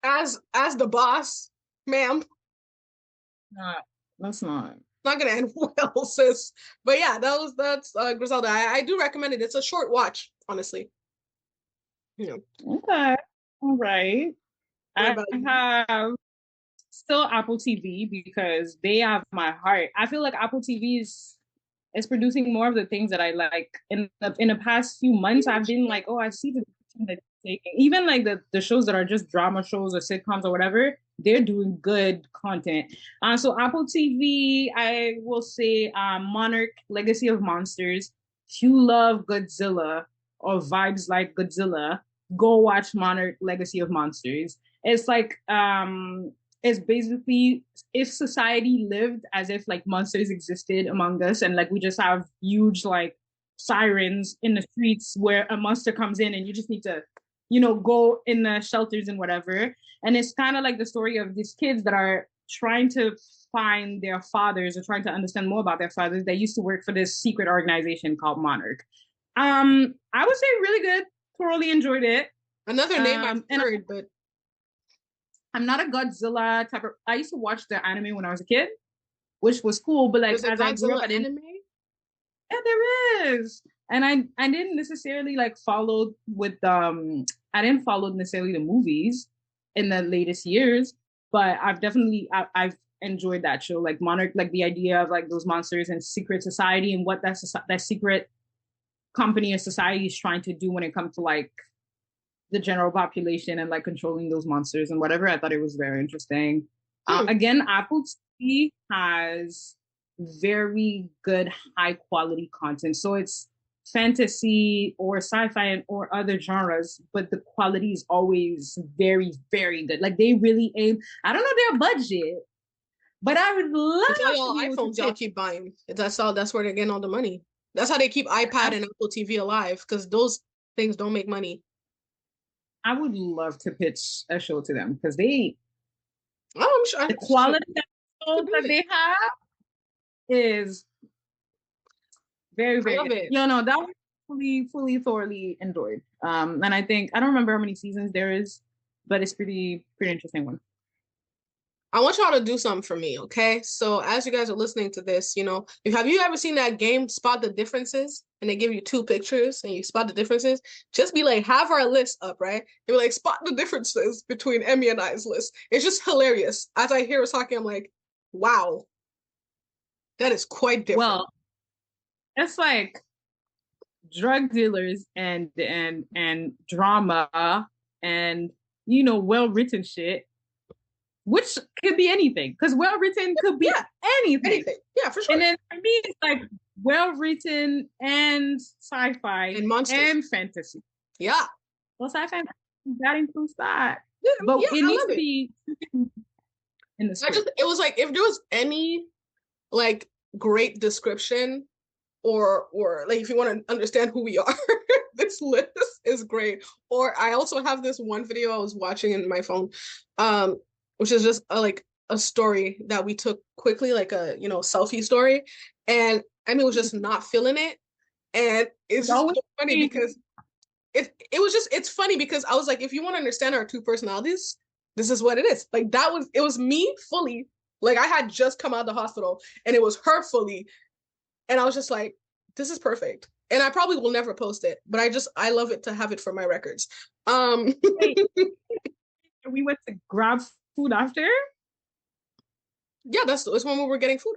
as the boss, ma'am, that's not gonna end well, sis. But yeah, that's Griselda. I do recommend it. It's a short watch, honestly. Okay. All right. I have still Apple TV because they have my heart. I feel like Apple TV is producing more of the things that I like. In the past few months, I've been like, oh, I see the that taking. Even like the shows that are just drama shows or sitcoms or whatever, they're doing good content. So Apple TV, I will say Monarch, Legacy of Monsters. If you love Godzilla or vibes like Godzilla, go watch Monarch, Legacy of Monsters. It's like it's basically if society lived as if like monsters existed among us, and like we just have huge like sirens in the streets where a monster comes in and you just need to go in the shelters and whatever. And it's kind of like the story of these kids that are trying to find their fathers or trying to understand more about their fathers. They used to work for this secret organization called Monarch. I would say really good. Thoroughly enjoyed it. Another name I've heard, but I'm not a Godzilla type of. I used to watch the anime when I was a kid, which was cool. But like as I grew up, I didn't. Yeah, there is, and I didn't necessarily like follow with I didn't follow necessarily the movies in the latest years, but I've enjoyed that show, like Monarch, like the idea of like those monsters and secret society and what that secret company or society is trying to do when it comes to like the general population and like controlling those monsters and whatever. I thought it was very interesting. Again, Apple TV has very good high quality content, so it's fantasy or sci-fi or other genres, but the quality is always very, very good. Like they really aim. I don't know their budget, but I would love to all iPhones y'all keep buying. That's where they're getting all the money. That's how they keep iPad and Apple TV alive, because those things don't make money. I would love to pitch a show to them because they, I'm sure the quality that they have is very, very good. That was fully, thoroughly enjoyed. And I think I don't remember how many seasons there is, but it's pretty interesting one. I want y'all to do something for me, okay? So as you guys are listening to this, have you ever seen that game Spot the Differences? And they give you 2 pictures and you spot the differences? Just be like, have our list up, right? You're like, spot the differences between Emmy and I's list. It's just hilarious. As I hear us talking, I'm like, wow, that is quite different. Well, it's like drug dealers and drama and well-written shit which could be anything because well written could be Yeah, anything. anything. Yeah, for And sure. then for me, it's like well written and sci-fi And monsters. and fantasy. Yeah. Well, sci-fi that includes that, Yeah, but yeah, it I needs love to it. be in the I just script. it was like if there was any like great description or like if you want to understand who we are, this list is great. Or I also have this one video I was watching in my phone, um, which is just like a story that we took quickly, like a selfie story, and I mean was just not feeling it, and it's just Always so funny because it was just it's funny because I was like, if you want to understand our two personalities, this is what it is. Like that was it was me fully, like I had just come out of the hospital, and it was her fully, and I was just like, this is perfect. And I probably will never post it, but I love it to have it for my records. wait, we went to grab food after. Yeah, that's when we were getting food.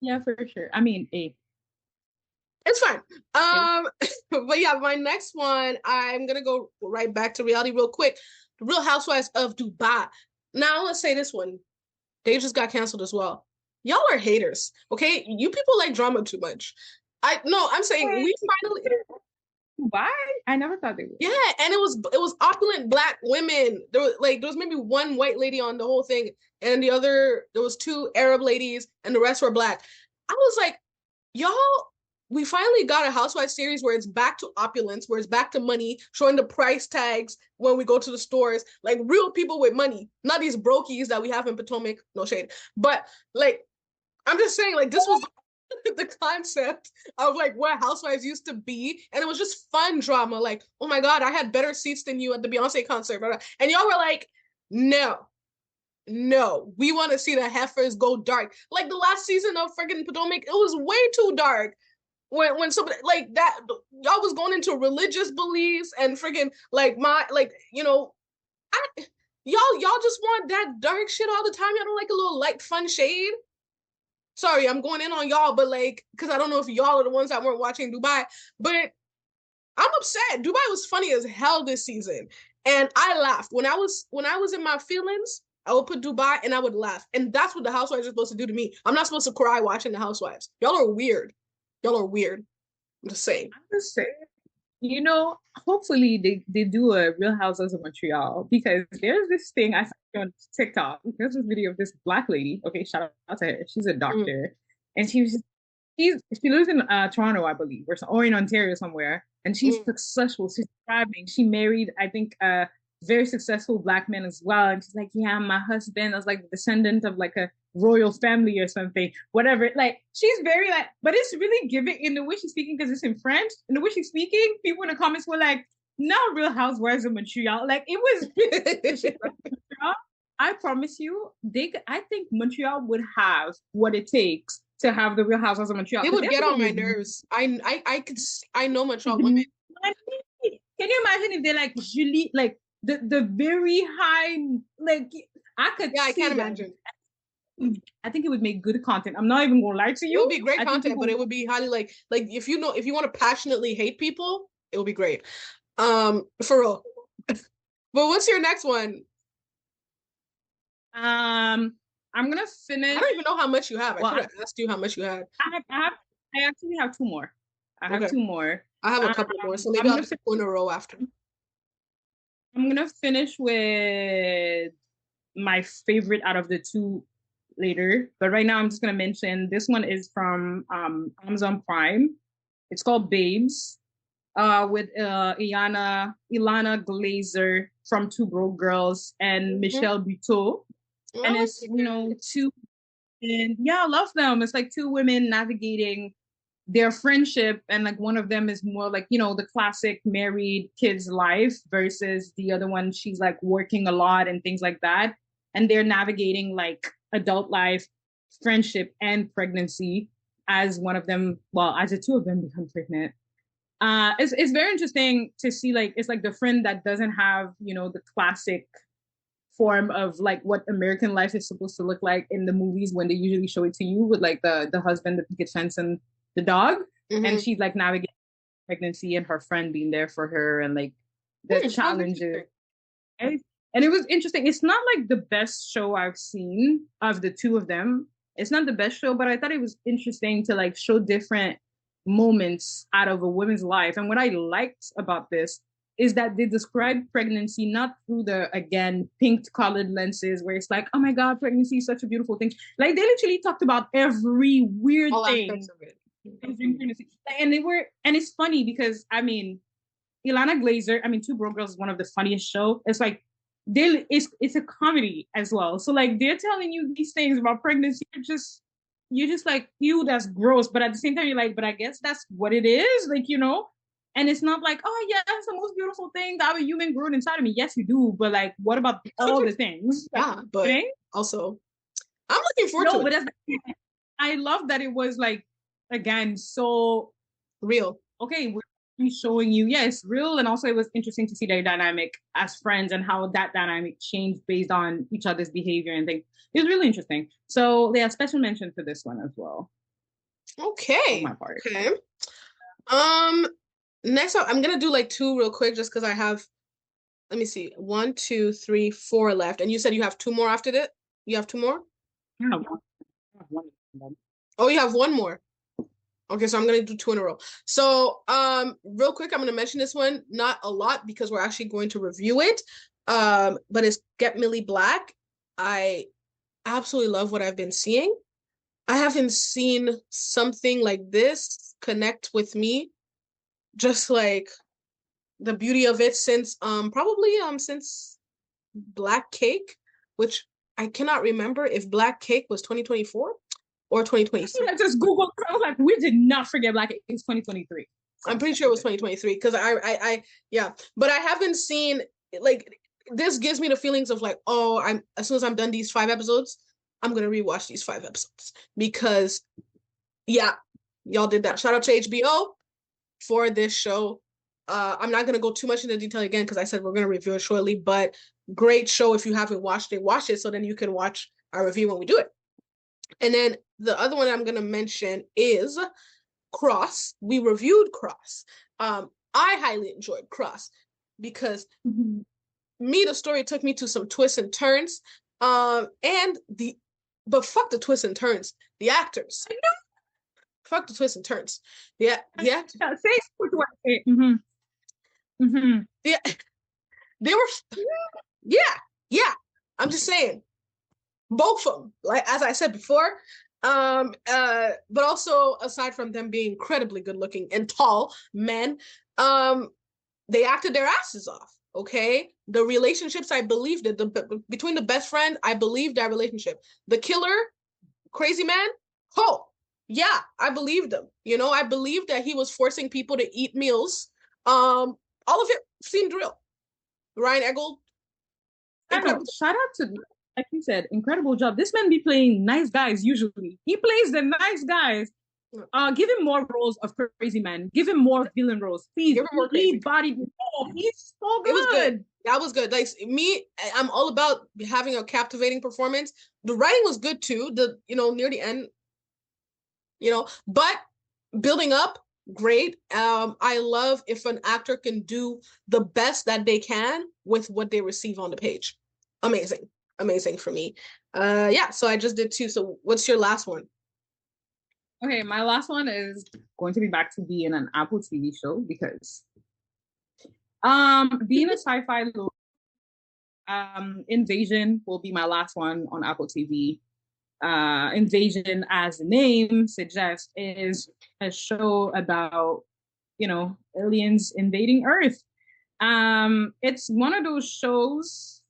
Yeah, for sure. I mean, It's fine. it, But yeah, my next one, I'm gonna go right back to reality real quick. The Real Housewives of Dubai. Now let's say this one. They just got canceled as well. Y'all are haters, okay? You people like drama too much. I'm saying we finally why? I never thought they would. yeah, and it was opulent black women. There was maybe one white lady on the whole thing, and there was two Arab ladies, and the rest were black. I was like, y'all, we finally got a housewife series where it's back to opulence, where it's back to money, showing the price tags when we go to the stores, like real people with money, not these brokies that we have in Potomac. No shade, but like I'm just saying, like this was the concept of like what housewives used to be, and it was just fun drama. Like, oh my god, I had better seats than you at the Beyonce concert, and y'all were like, no, no, we want to see the heifers go dark. Like the last season of freaking Potomac, it was way too dark. When somebody like that, y'all was going into religious beliefs and freaking like I y'all just want that dark shit all the time. Y'all don't like a little light fun shade. Sorry, I'm going in on y'all, but like, because I don't know if y'all are the ones that weren't watching Dubai, but I'm upset. Dubai was funny as hell this season, and I laughed when I was in my feelings. I would put Dubai and I would laugh, and that's what the Housewives are supposed to do to me. I'm not supposed to cry watching the Housewives. Y'all are weird. Y'all are weird. I'm just saying. I'm just saying, you know, hopefully they do a Real Housewives of Montreal because there's this thing I saw on TikTok. There's this video of this black lady. Okay, shout out to her. She's a Mm, doctor, and she lives in Toronto, I believe, or in Ontario somewhere, and she's mm, successful. She's thriving. She married, I think, a very successful black man as well. And she's like, yeah, my husband was like the descendant of like a royal family or something, whatever. Like she's very like, but it's really giving in the way she's speaking because it's in French. In the way she's speaking, people in the comments were like, "No, Real Housewives of Montreal." Like it was. I promise you, I think Montreal would have what it takes to have the Real Housewives of Montreal They because would they're get on people my with nerves. I know Montreal women. money. Can you imagine if they're like Julie, like the very high, like I could Yeah, I can't see them. imagine. I think it would make good content. I'm not even gonna lie to It would you. be great I think content, but people it would be highly like if you want to passionately hate people, it would be great. For real. But what's your next one? I'm gonna I finish. don't even know how much you have. I Well, should have asked you how much you had. I actually have two more. I have Okay. two more. I have a Um, couple more, so maybe I'm I'll gonna just go in a row after. I'm gonna finish with my favorite out of the two later. But right now, I'm just gonna mention this one is from Amazon Prime. It's called Babes, with Ilana Glazer from Two Broke Girls and Mhm. Michelle Buteau, I and like it's it. two and yeah, I love them. It's like two women navigating their friendship, and like one of them is more like the classic married kids life versus the other one she's like working a lot and things like that, and they're navigating like adult life, friendship, and pregnancy as one of them, well, as the two of them become pregnant. It's very interesting to see, like it's like the friend that doesn't have the classic form of like what American life is supposed to look like in the movies when they usually show it to you with like the husband, the picket fence, and the dog, and Mhm. she's like navigating pregnancy and her friend being there for her and like the That's challenges. interesting. And it was interesting. It's not like the best show I've seen of the two of them. It's not the best show, but I thought it was interesting to like show different moments out of a woman's life. And what I liked about this is that they describe pregnancy not through the, again, pink colored lenses where it's like, oh my God, pregnancy is such a beautiful thing. Like they literally talked about every weird All thing. aspects of it. And they were, and it's funny because I mean, Ilana Glazer, I mean, Two Broke Girls is one of the funniest show. It's like it's a comedy as well. So like they're telling you these things about pregnancy, you're just like, ew, that's gross. But at the same time, you're like, but I guess that's what it is, like, you know. And it's not like, oh yeah, that's the most beautiful thing that a human grew inside of me. Yes, you do, but like, what about all the things? Yeah, but okay? also, I'm looking forward to But it. I love that it was like, again, so Real. okay, we're showing you, yes, real, and also it was interesting to see their dynamic as friends and how that dynamic changed based on each other's behavior and things. It was really interesting. So they have special mention for this one as well. Okay. On my part. Okay. Next up, I'm gonna do like two real quick just because I have, let me see, 1, 2, 3, 4 left. And you said you have two more after that? You have two more? Yeah, one. Oh, you have one more. Okay, so I'm gonna do two in a row. So, real quick, I'm gonna mention this one, not a lot because we're actually going to review it. But it's Get Millie Black. I absolutely love what I've been seeing. I haven't seen something like this connect with me, just like the beauty of it since probably since Black Cake, which I cannot remember if Black Cake was 2024 or 2023. I just Googled. I was like, we did not forget Black Cake. It's 2023. I'm pretty sure it was 2023 because yeah, but I haven't seen like this gives me the feelings of like, oh, I'm as soon as I'm done these 5 episodes, I'm gonna rewatch these 5 episodes because yeah, y'all did that. Shout out to HBO for this show. I'm not gonna go too much into detail again because I said we're gonna review it shortly, but great show. If you haven't watched it, watch it so then you can watch our review when we do it. And then the other one I'm gonna mention is Cross. We reviewed Cross. I highly enjoyed Cross because the story took me to some twists and turns. But fuck the twists and turns. The actors. Fuck the twists and turns. Yeah. Say what you want to say. Yeah, they were. Yeah. I'm just saying, both of them. Like as I said before, but also aside from them being incredibly good looking and tall men, they acted their asses off. Okay, the relationships I believed it. Between the best friend, I believed that relationship. The killer, crazy man, yeah, I believed him. You know, I believed that he was forcing people to eat meals. All of it seemed real. Ryan Eggold. Shout out to, like you said, incredible job. This man be playing nice guys usually. He plays the nice guys. Give him more roles of crazy man. Give him more villain roles. Please. Give him more crazy. Body. Oh, he's so good. It was good. That was good. Like me, I'm all about having a captivating performance. The writing was good too. Near the end, but building up, great. I love if an actor can do the best that they can with what they receive on the page. Amazing for me. Yeah, so I just did two. So what's your last one? Okay, my last one is going to be back to being an Apple TV show because being a sci-fi Invasion will be my last one on Apple TV. Invasion, as the name suggests, is a show about aliens invading Earth. It's one of those shows.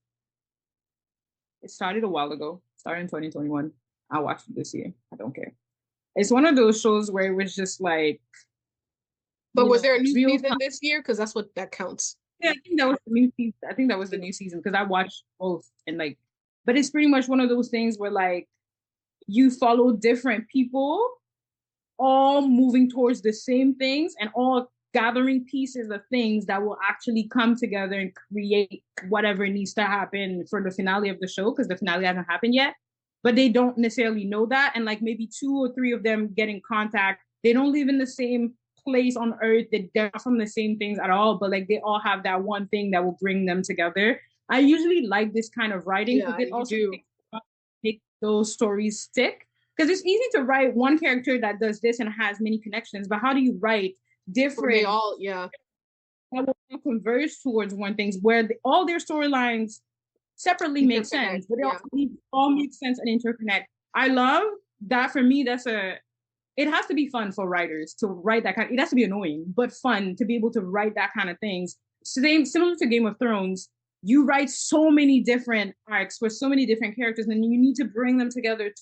It started a while ago. Started in 2021. I watched it this year. I don't care. It's one of those shows where it was just like. But was there a new season this year? Because that's what that counts. Yeah, I think that was the new season. I think that was the new season because I watched both and like, but it's pretty much one of those things where like you follow different people, all moving towards the same things and all gathering pieces of things that will actually come together and create whatever needs to happen for the finale of the show because the finale hasn't happened yet. But they don't necessarily know that. And like maybe 2 or 3 of them get in contact. They don't live in the same place on Earth. They're from the same things at all, but like they all have that one thing that will bring them together. I usually like this kind of writing Yeah, because it you also do. make those stories stick. Because it's easy to write one character that does this and has many connections, but how do you write When they different all, yeah, that will converge towards one thing where all their storylines separately make interconnect. sense, but they Yeah, also all make sense and interconnect. I love that. For me, it has to be fun for writers to write that kind. It has to be annoying, but fun to be able to write that kind of things. Similar to Game of Thrones, you write so many different arcs for so many different characters, and you need to bring them together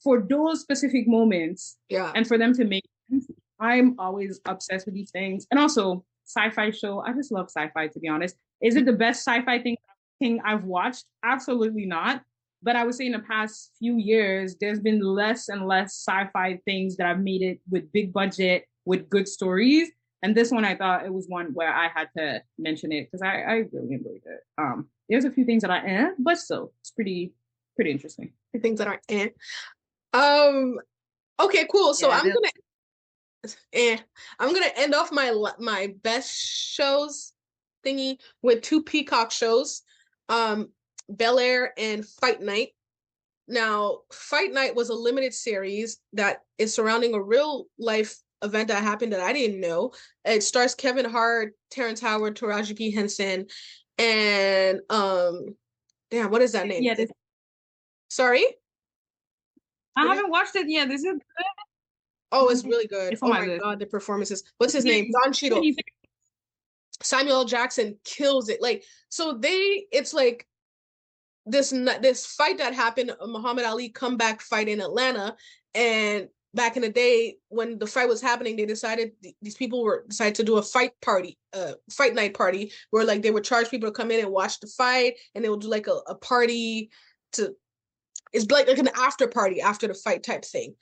for those specific moments, yeah. and for them to make sense. I'm always obsessed with these things, and also sci-fi show. I just love sci-fi. To be honest, is it the best sci-fi thing I've watched? Absolutely not. But I would say in the past few years, there's been less and less sci-fi things that have made it with big budget, with good stories. And this one, I thought it was one where I had to mention it because I really enjoyed it. There's a few things that but still, it's pretty interesting. The things that are Um. Okay, cool. So Yeah, eh, I'm gonna end off my best shows thingy with two Peacock shows, um, Bel Air and Fight Night. Now, Fight Night was a limited series that is surrounding a real life event that happened that I didn't know. It stars Kevin Hart, Terrence Howard, Taraji P. Henson, and damn, what is that name? yeah. Sorry? I What is haven't watched it yet. This is Oh, it's really good. it's on Oh my my list. God, the performances. What's his name? Too Don Cheadle. many Samuel L. Jackson kills it. Like, so it's like this fight that happened, a Muhammad Ali comeback fight in Atlanta, and back in the day when the fight was happening, they decided these people were decided to do a fight night party where like they would charge people to come in and watch the fight, and they would do like a party to it's like an after party after the fight type thing.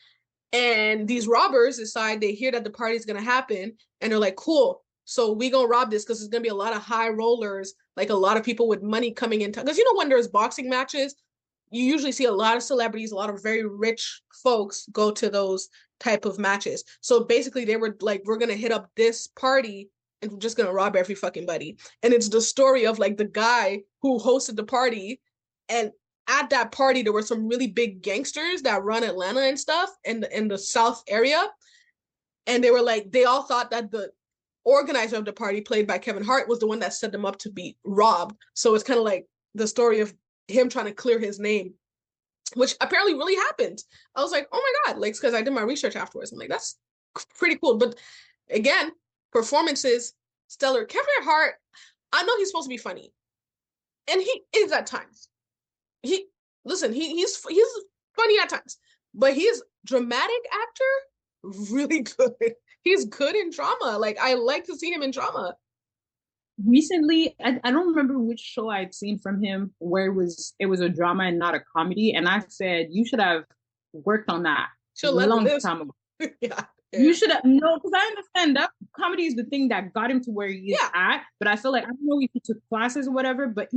And these robbers decide they hear that the party's gonna happen, and they're like, "Cool, so we gonna rob this because there's gonna be a lot of high rollers, like a lot of people with money coming in. Because when there's boxing matches, you usually see a lot of celebrities, a lot of very rich folks go to those type of matches. So basically, they were like, "We're gonna hit up this party." And we're just gonna rob every fucking buddy. And it's the story of like the guy who hosted the party, and at that party there were some really big gangsters that run Atlanta and stuff in the South area, and they were like they all thought that the organizer of the party, played by Kevin Hart, was the one that set them up to be robbed. So it's kind of like the story of him trying to clear his name, which apparently really happened. I was like, oh my God, like because I did my research afterwards. I'm like, that's pretty cool. But again, performances stellar. Kevin Hart, I know he's supposed to be funny, and he is at times. He listen, he's funny at times, but he's dramatic actor, really good. He's good in drama. Like I like to see him in drama. recently. I don't remember which show I'd seen from him where it was a drama and not a comedy, and I said you should have worked on that a She'll let long live. time ago. Yeah, You yeah, should have no, because I understand that comedy is the thing that got him to where he is yeah. at. But I feel like I don't know if he took classes or whatever, but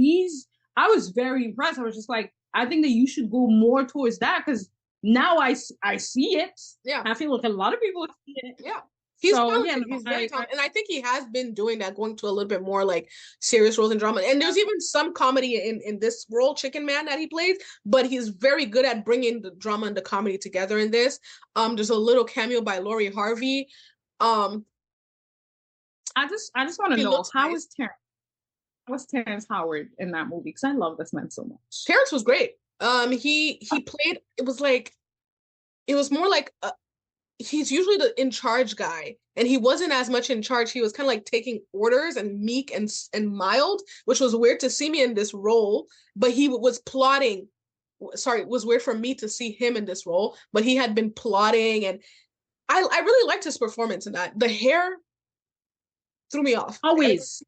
I was very impressed. I was just like, I think that you should go more towards that because now I see it. Yeah. I feel like a lot of people see it. Yeah. He's So talented. yeah, no, He's very talented. And I think he has been doing that, going to a little bit more like serious roles and drama. And there's even some comedy in this role, Chicken Man, that he plays, but he's very good at bringing the drama and the comedy together in this. There's a little cameo by Lori Harvey. Um, I just want to he know looks nice. how was Terrence Howard in that movie? Because I love this man so much. Terrence was great. He played, it was more like he's usually the in charge guy, and he wasn't as much in charge. He was kind of like taking orders and meek and mild, which was weird to see me in this role. But he was plotting. Sorry, it was weird for me to see him in this role, but he had been plotting, and I really liked his performance in that. The hair threw me off. Always.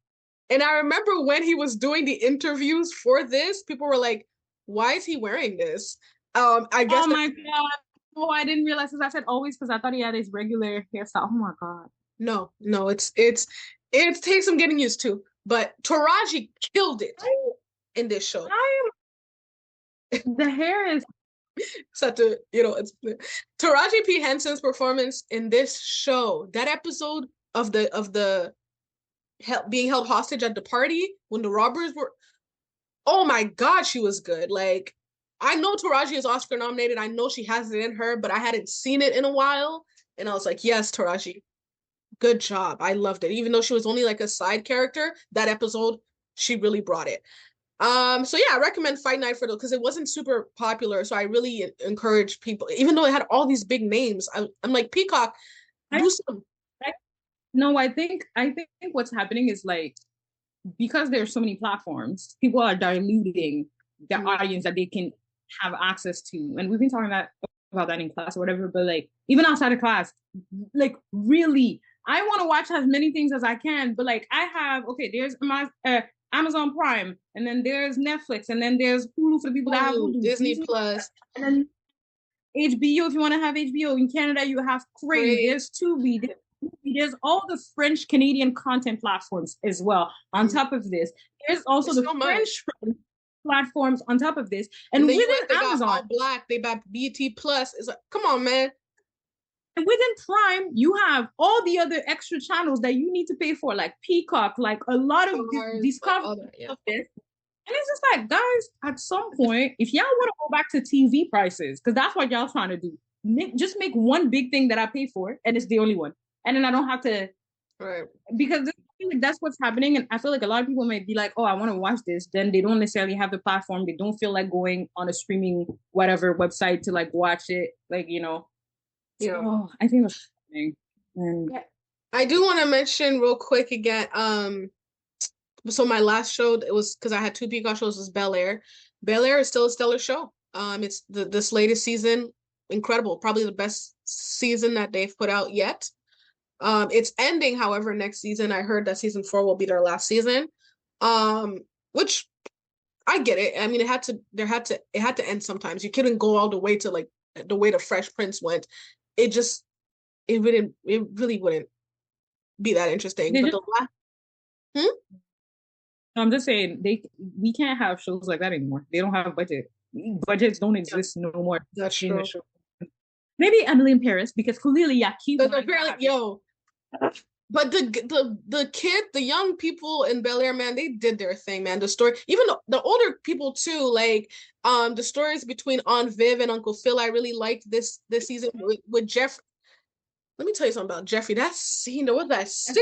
And I remember when he was doing the interviews for this, people were like, "Why is he wearing this?" I guess. Oh my god. Oh, I didn't realize because I said always because I thought he had his regular hairstyle. Oh my god. No, it takes some getting used to. But Taraji killed it in this show. The hair is Such a it's Taraji P. Henson's performance in this show. That episode of the being held hostage at the party when the robbers were. Oh my God, she was good. Like, I know Taraji is Oscar nominated. I know she has it in her, but I hadn't seen it in a while. And I was like, yes, Taraji, good job. I loved it. Even though she was only like a side character, that episode, she really brought it. So yeah, I recommend Fight Night for the because it wasn't super popular. So I really encourage people, even though it had all these big names. I'm like, Peacock, I, do some. I no, I think what's happening is like because there's so many platforms, people are diluting the Mm, audience that they can have access to. And we've been talking about that in class or whatever, but like even outside of class, like really, I want to watch as many things as I can, but like I have okay, there's my Amazon Prime, and then there's Netflix, and then there's Hulu for the people that have Hulu, Hulu, Disney Disney, Plus, and then HBO if you want to have HBO. In Canada, you have Crave. great. There's Tubi. There's all the French Canadian content platforms as well. On Mm, top of this, there's also there's the so much. French platforms on top of this, In and the within US, they got Amazon All Black, they got BT Plus. It's like, come on, man. and within Prime, you have all the other extra channels that you need to pay for, like Peacock, like a lot of Stars, like Discovery all that, yeah. of this. And it's just like, guys, at some point, if y'all want to go back to TV prices, because that's what y'all trying to do, just make one big thing that I pay for, and it's the only one. And then I don't have to, Right. because that's what's happening. And I feel like a lot of people might be like, oh, I want to watch this. Then they don't necessarily have the platform. They don't feel like going on a streaming whatever website to like watch it. Like, Yeah. so I think that's happening. And I do want to mention real quick again. So my last show, it was because I had two Peacock shows, was Bel Air. Bel Air is still a stellar show. It's this latest season, incredible, probably the best season that they've put out yet. It's ending, however, next season. I heard that season 4 will be their last season. Um, which I get it. I mean, it had to end sometimes. You couldn't go all the way to like the way the Fresh Prince went. It just, it really wouldn't be that interesting. they But just, the last, hmm? I'm just saying, we can't have shows like that anymore. They don't have budget. Budgets don't Yeah, exist no more that's in the true. show. Maybe Emily in Paris because clearly Yaki Because wanted to apparently, have it. yo, but the kid, the young people in Bel Air, man, they did their thing, man. The story, even the older people too, like the stories between Aunt Viv and Uncle Phil, I really liked this season with Jeff. Let me tell you something about Jeffrey. That scene, there was that scene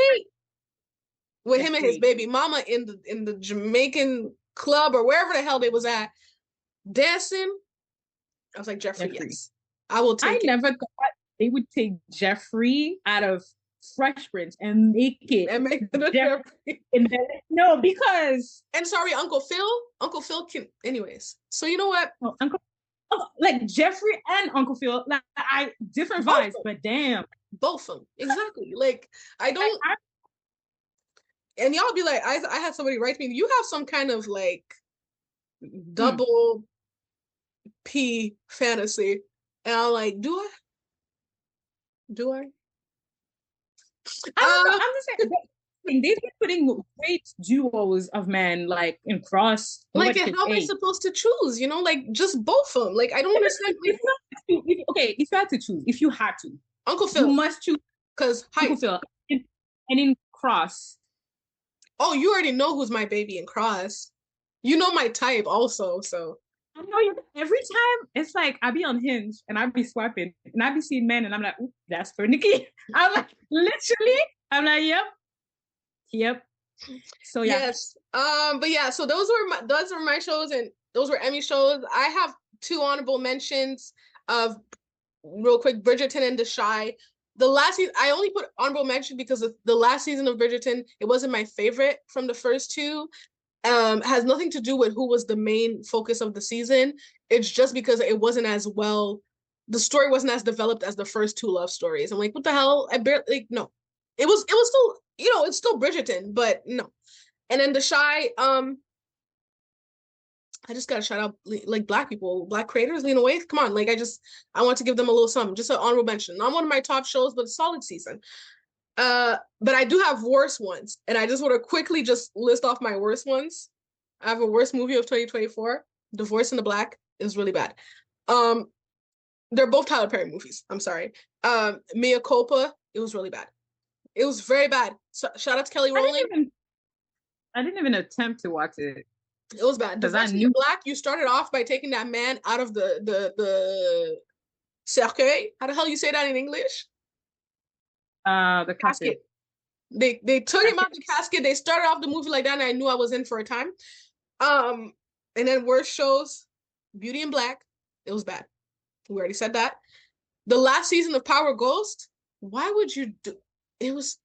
with him and his Jeffrey. baby mama in the Jamaican club or wherever the hell they was at dancing. I was like, Jeffrey, Jeffrey. yes, I will I take it. never thought they would take Jeffrey out of Fresh Prince and make it And make it a Jeffrey. Jeffrey. No, because And sorry, Uncle Phil. Uncle Phil can, anyways. So you know what? oh, like Jeffrey and Uncle Phil, like I different Both vibes, of them. but damn, Both of them. Exactly. Like I like, don't. And y'all be like, I had somebody write to me. You have some kind of like hmm. double P fantasy, and I'm like, do I? Do I? I don't know. I'm just saying they've been putting great duos of men like in Cross. Like, Nobody and can. how am I Hey, supposed to choose? Like just both of them. Like, I don't understand. Like, okay, if you had to choose, if you had to, Uncle you Phil, must choose because Uncle height. Phil. And in Cross, Oh, you already know who's my baby in Cross. You know my type also. So I know you. Every time it's like I be on Hinge and I be swiping and I be seeing men and I'm like, that's for Nikki. I'm like, literally, I'm like, yep. So yeah, yes. But yeah, so those were my shows and those were Emmy shows. I have two honorable mentions of real quick, Bridgerton and The Shy. The last season, I only put honorable mention because of the last season of Bridgerton, it wasn't my favorite from the first two. Has nothing to do with who was the main focus of the season. It's just because it wasn't as well, the story wasn't as developed as the first two love stories. I'm like, what the hell? I barely like no. It was still, it's still Bridgerton, but no. And then The Shy, I just gotta shout out like black people, black creators, Lena Waithe. Come on, like I want to give them a little something, just an honorable mention. Not one of my top shows, but a solid season. But I do have worse ones, and I just want to quickly just list off my worst ones. I have a worst movie of 2024. Divorce in the Black is really bad. Um, they're both Tyler Perry movies. I'm sorry. Mea Culpa, it was really bad. It was very bad. So, shout out to Kelly I Rowland. didn't even I didn't even attempt to watch it. It was bad. because I Divorcing the knew Black, you started off by taking that man out of the cercueil. How the hell you say that in English? the casket. Casket. They took him out Casket. the casket. They started off the movie like that, and I knew I was in for a time. Um, and then worst shows, Beauty and Black. It was bad. We already said that. The last season of Power Ghost. Why would you do? It was.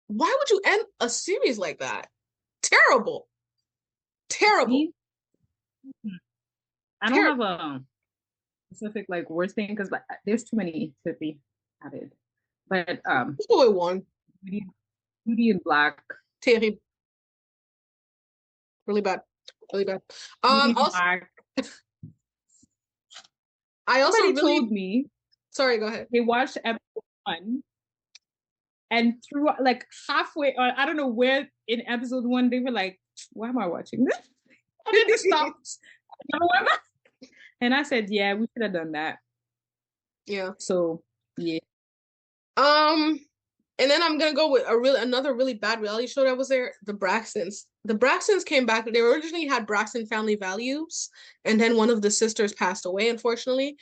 Why would you end a series like that? Terrible. Terrible. Me, I don't Terrible. have a specific like worst thing because like, there's too many to be added. But Let's go with one. Beauty, Beauty and Black. Terrible. Really bad. Really bad. Beauty and Also, Black. I also Somebody really. told me Sorry, go ahead. they watched episode 1 and through like halfway, or I don't know where in episode 1 they were like, "Why am I watching this?" And then they stopped. And I said, "Yeah, we should have done that." Yeah. So yeah. And then I'm gonna go with another really bad reality show that was there, the Braxtons. The Braxtons came back. They originally had Braxton Family Values, and then one of the sisters passed away, unfortunately.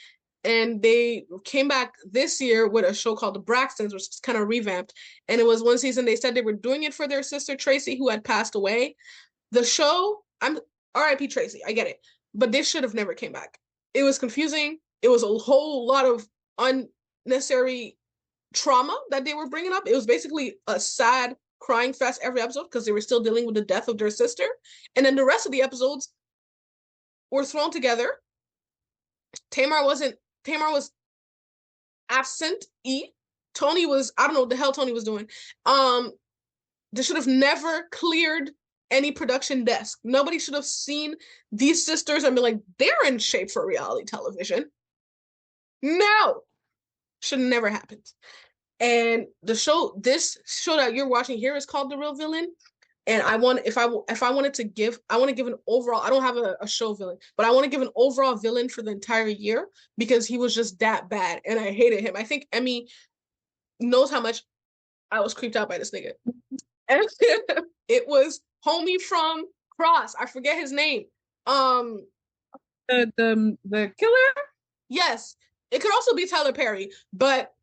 And they came back this year with a show called The Braxtons, which is kind of revamped. And it was one season they said they were doing it for their sister Tracy, who had passed away. The show, I'm R.I.P. Tracy, I get it, but this should have never came back. It was confusing. It was a whole lot of unnecessary trauma that they were bringing up. It was basically a sad crying fest every episode because they were still dealing with the death of their sister. And then the rest of the episodes were thrown together. Tamar was absent. Tony was, I don't know what the hell Tony was doing. They should have never cleared any production desk. Nobody should have seen these sisters and be like, they're in shape for reality television. No, should never happened. And this show that you're watching here is called The Real Villain. And I want if I wanted to give, I want to give an overall. I don't have a show villain, but I want to give an overall villain for the entire year because he was just that bad, and I hated him. I think Emmy knows how much I was creeped out by this nigga. And it was homie from Cross. I forget his name. The killer. Yes, it could also be Tyler Perry, but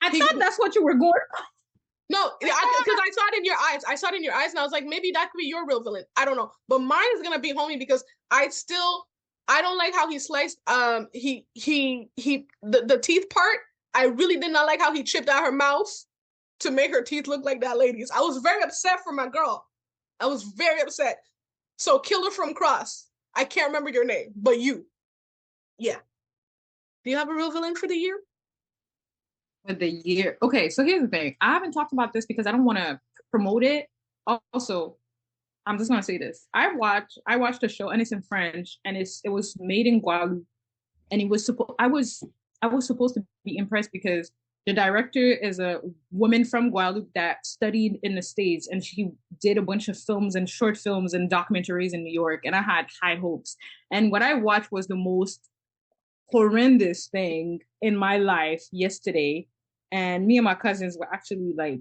I thought that's what you were going. No, because I saw it in your eyes. I saw it in your eyes, and I was like, maybe that could be your real villain. I don't know, but mine is gonna be homie because I don't like how he sliced. The teeth part. I really did not like how he chipped out her mouth to make her teeth look like that lady's. I was very upset for my girl. I was very upset. So, Killer from Cross. I can't remember your name, but you. Yeah. Do you have a real villain for the year? For the year. Okay, so here's the thing. I haven't talked about this because I don't want to promote it. Also, I'm just gonna say this. I watched a show and it's in French and it was made in Guadeloupe and it was I was supposed to be impressed because the director is a woman from Guadeloupe that studied in the States and she did a bunch of films and short films and documentaries in New York and I had high hopes. And what I watched was the most horrendous thing in my life yesterday. And me and my cousins were actually like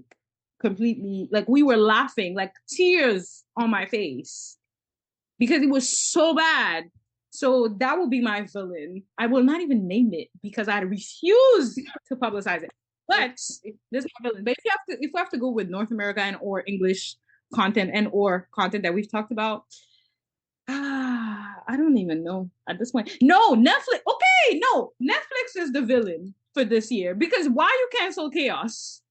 completely like we were laughing, like tears on my face because it was so bad. So that will be my villain. I will not even name it because I refuse to publicize it. But this is my villain. But if we have to go with North America and or English content and or content that we've talked about, I don't even know at this point. No, Netflix. Okay, no, Netflix is the villain for this year because why you cancel Chaos?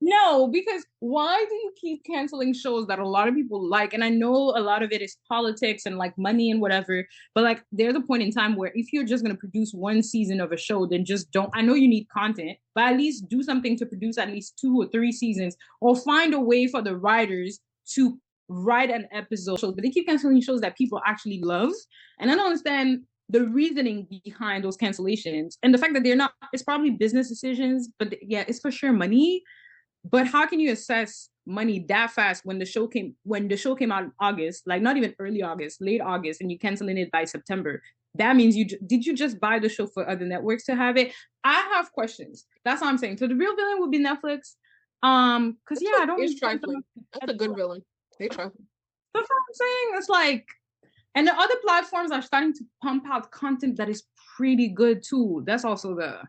No, because why do you keep canceling shows that a lot of people like? And I know a lot of it is politics and like money and whatever, but like there's a point in time where if you're just going to produce one season of a show, then just don't. I know you need content, but at least do something to produce at least 2 or 3 seasons or find a way for the writers to write an episode. But they keep canceling shows that people actually love. And I don't understand the reasoning behind those cancellations and the fact that they're not, it's probably business decisions, but yeah, it's for sure money. But how can you assess money that fast when the show came out in August, like not even early August, late August, and you canceling it by September? That means did you just buy the show for other networks to have it? I have questions. That's what I'm saying. So the real villain would be Netflix. Because yeah, I don't. It's trifling. That's a good villain. They trifling. That's what I'm saying. It's like, and the other platforms are starting to pump out content that is pretty good too. That's also the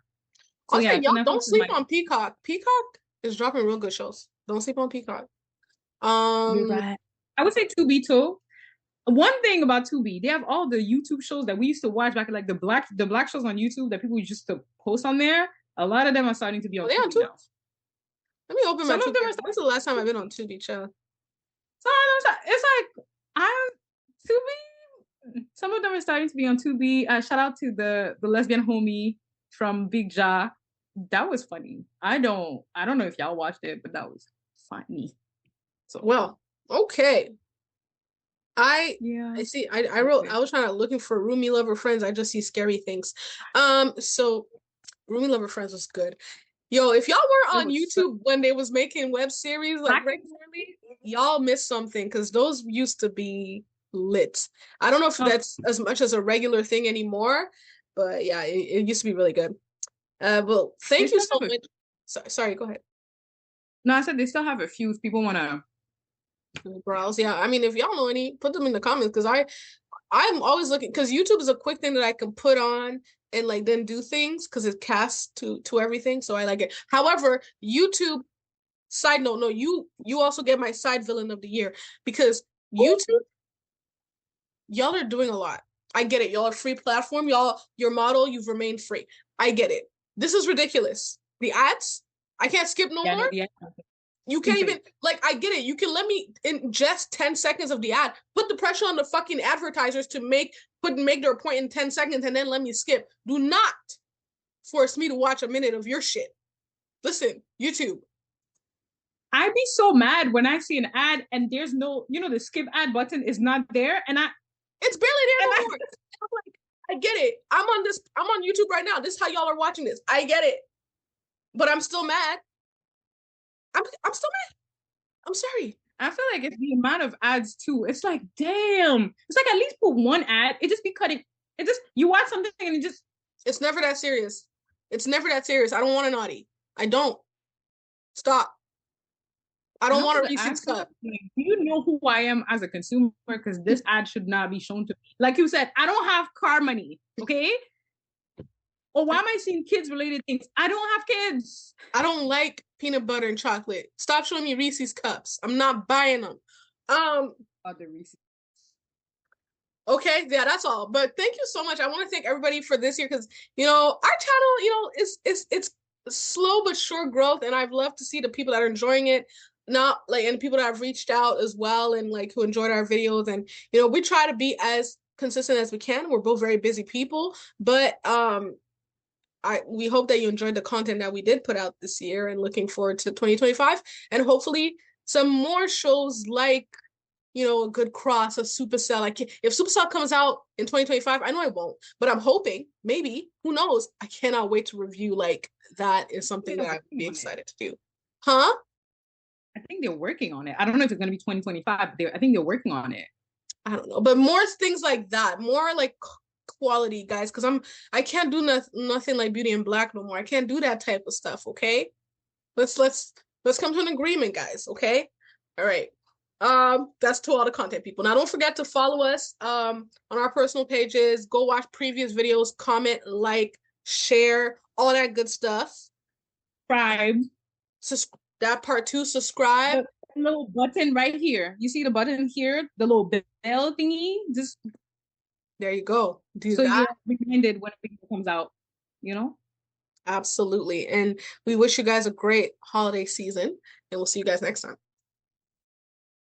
so I'll say yeah. So y'all don't Netflix is sleep my on Peacock. Peacock is dropping real good shows. Don't sleep on Peacock. you're Um, right. I would say Tubi too. One thing about Tubi, they have all the YouTube shows that we used to watch back, like the black shows on YouTube that people used to post on there. A lot of them are starting to be are on they on Tubi Tubi? now. Let me open my Some of them Tubi. are When's starting. the last time I've been on Tubi, child? Some of them it's like I'm Tubi. Some of them are starting to be on Tubi. Shout out to the lesbian homie from Big Ja. That was funny. I don't know if y'all watched it, but that was funny. So Well, okay. I yeah. I see. I wrote. I was trying to looking for Roomy Lover Friends. I just see scary things. So Roomy Lover Friends was good. Yo, if y'all It were on was so YouTube when they was making web series like black. regularly, y'all missed something because those used to be lit. I don't know if that's as much as a regular thing anymore, but yeah, it used to be really good. Well, They thank you still so have a much. Sorry, go ahead. no, I said they still have a few if people wanna Browse. Yeah, I mean, if y'all know any, put them in the comments because I'm always looking because YouTube is a quick thing that I can put on and like then do things because it casts to everything. So I like it. However, YouTube, side note, no, you also get my side villain of the year because YouTube, y'all are doing a lot. I get it. Y'all are free platform. Y'all, your model, you've remained free. I get it. This is ridiculous. The ads, I can't skip no yeah, no, more. yeah. You can't even like I get it. You can let me ingest 10 seconds of the ad. Put the pressure on the fucking advertisers to make their point in 10 seconds and then let me skip. Do not force me to watch a minute of your shit. Listen, YouTube. I'd be so mad when I see an ad and there's no, the skip ad button is not there, It's barely there and no I more. I'm like, I get it. I'm on YouTube right now. This is how y'all are watching this. I get it. But I'm still mad. I'm still mad. I'm sorry. I feel like it's the amount of ads too. It's like, damn. It's like at least put one ad. It just be cutting. It just you watch something and it just It's never that serious. It's never that serious. I don't want a naughty. I don't. Stop. I and don't also want a the Reese's ads. Like, cup. do you know who I am as a consumer? Because this ad should not be shown to me. Like you said, I don't have car money. Okay. Or why am I seeing kids related things? I don't have kids. I don't like peanut butter and chocolate. Stop showing me Reese's cups. I'm not buying them. Um, Other reasons. okay, yeah, that's all. But thank you so much. I want to thank everybody for this year because our channel, it's slow but sure growth, and I've loved to see the people that are enjoying it. Not like and people that have reached out as well and like who enjoyed our videos. And we try to be as consistent as we can. We're both very busy people, but we hope that you enjoyed the content that we did put out this year and looking forward to 2025 and hopefully some more shows like a good cross of Supercell. Like if Supercell comes out in 2025, I know I won't, but I'm hoping, maybe, who knows? I cannot wait to review like that is something that I'd be excited to do. Huh? I think they're working on it. I don't know if it's going to be 2025, but I think they're working on it. I don't know, but more things like that, more like quality, guys, because I can't do nothing like Beauty in Black no more. I can't do that type of stuff. Okay, let's come to an agreement, guys. Okay, all right. That's to all the content people. Now, don't forget to follow us on our personal pages. Go watch previous videos, comment, like, share, all that good stuff. Subscribe. That part two, subscribe. The little button right here. You see the button here, the little bell thingy. Just there you go. Do so that. you're reminded when a video comes out. You know. Absolutely. And we wish you guys a great holiday season, and we'll see you guys next time.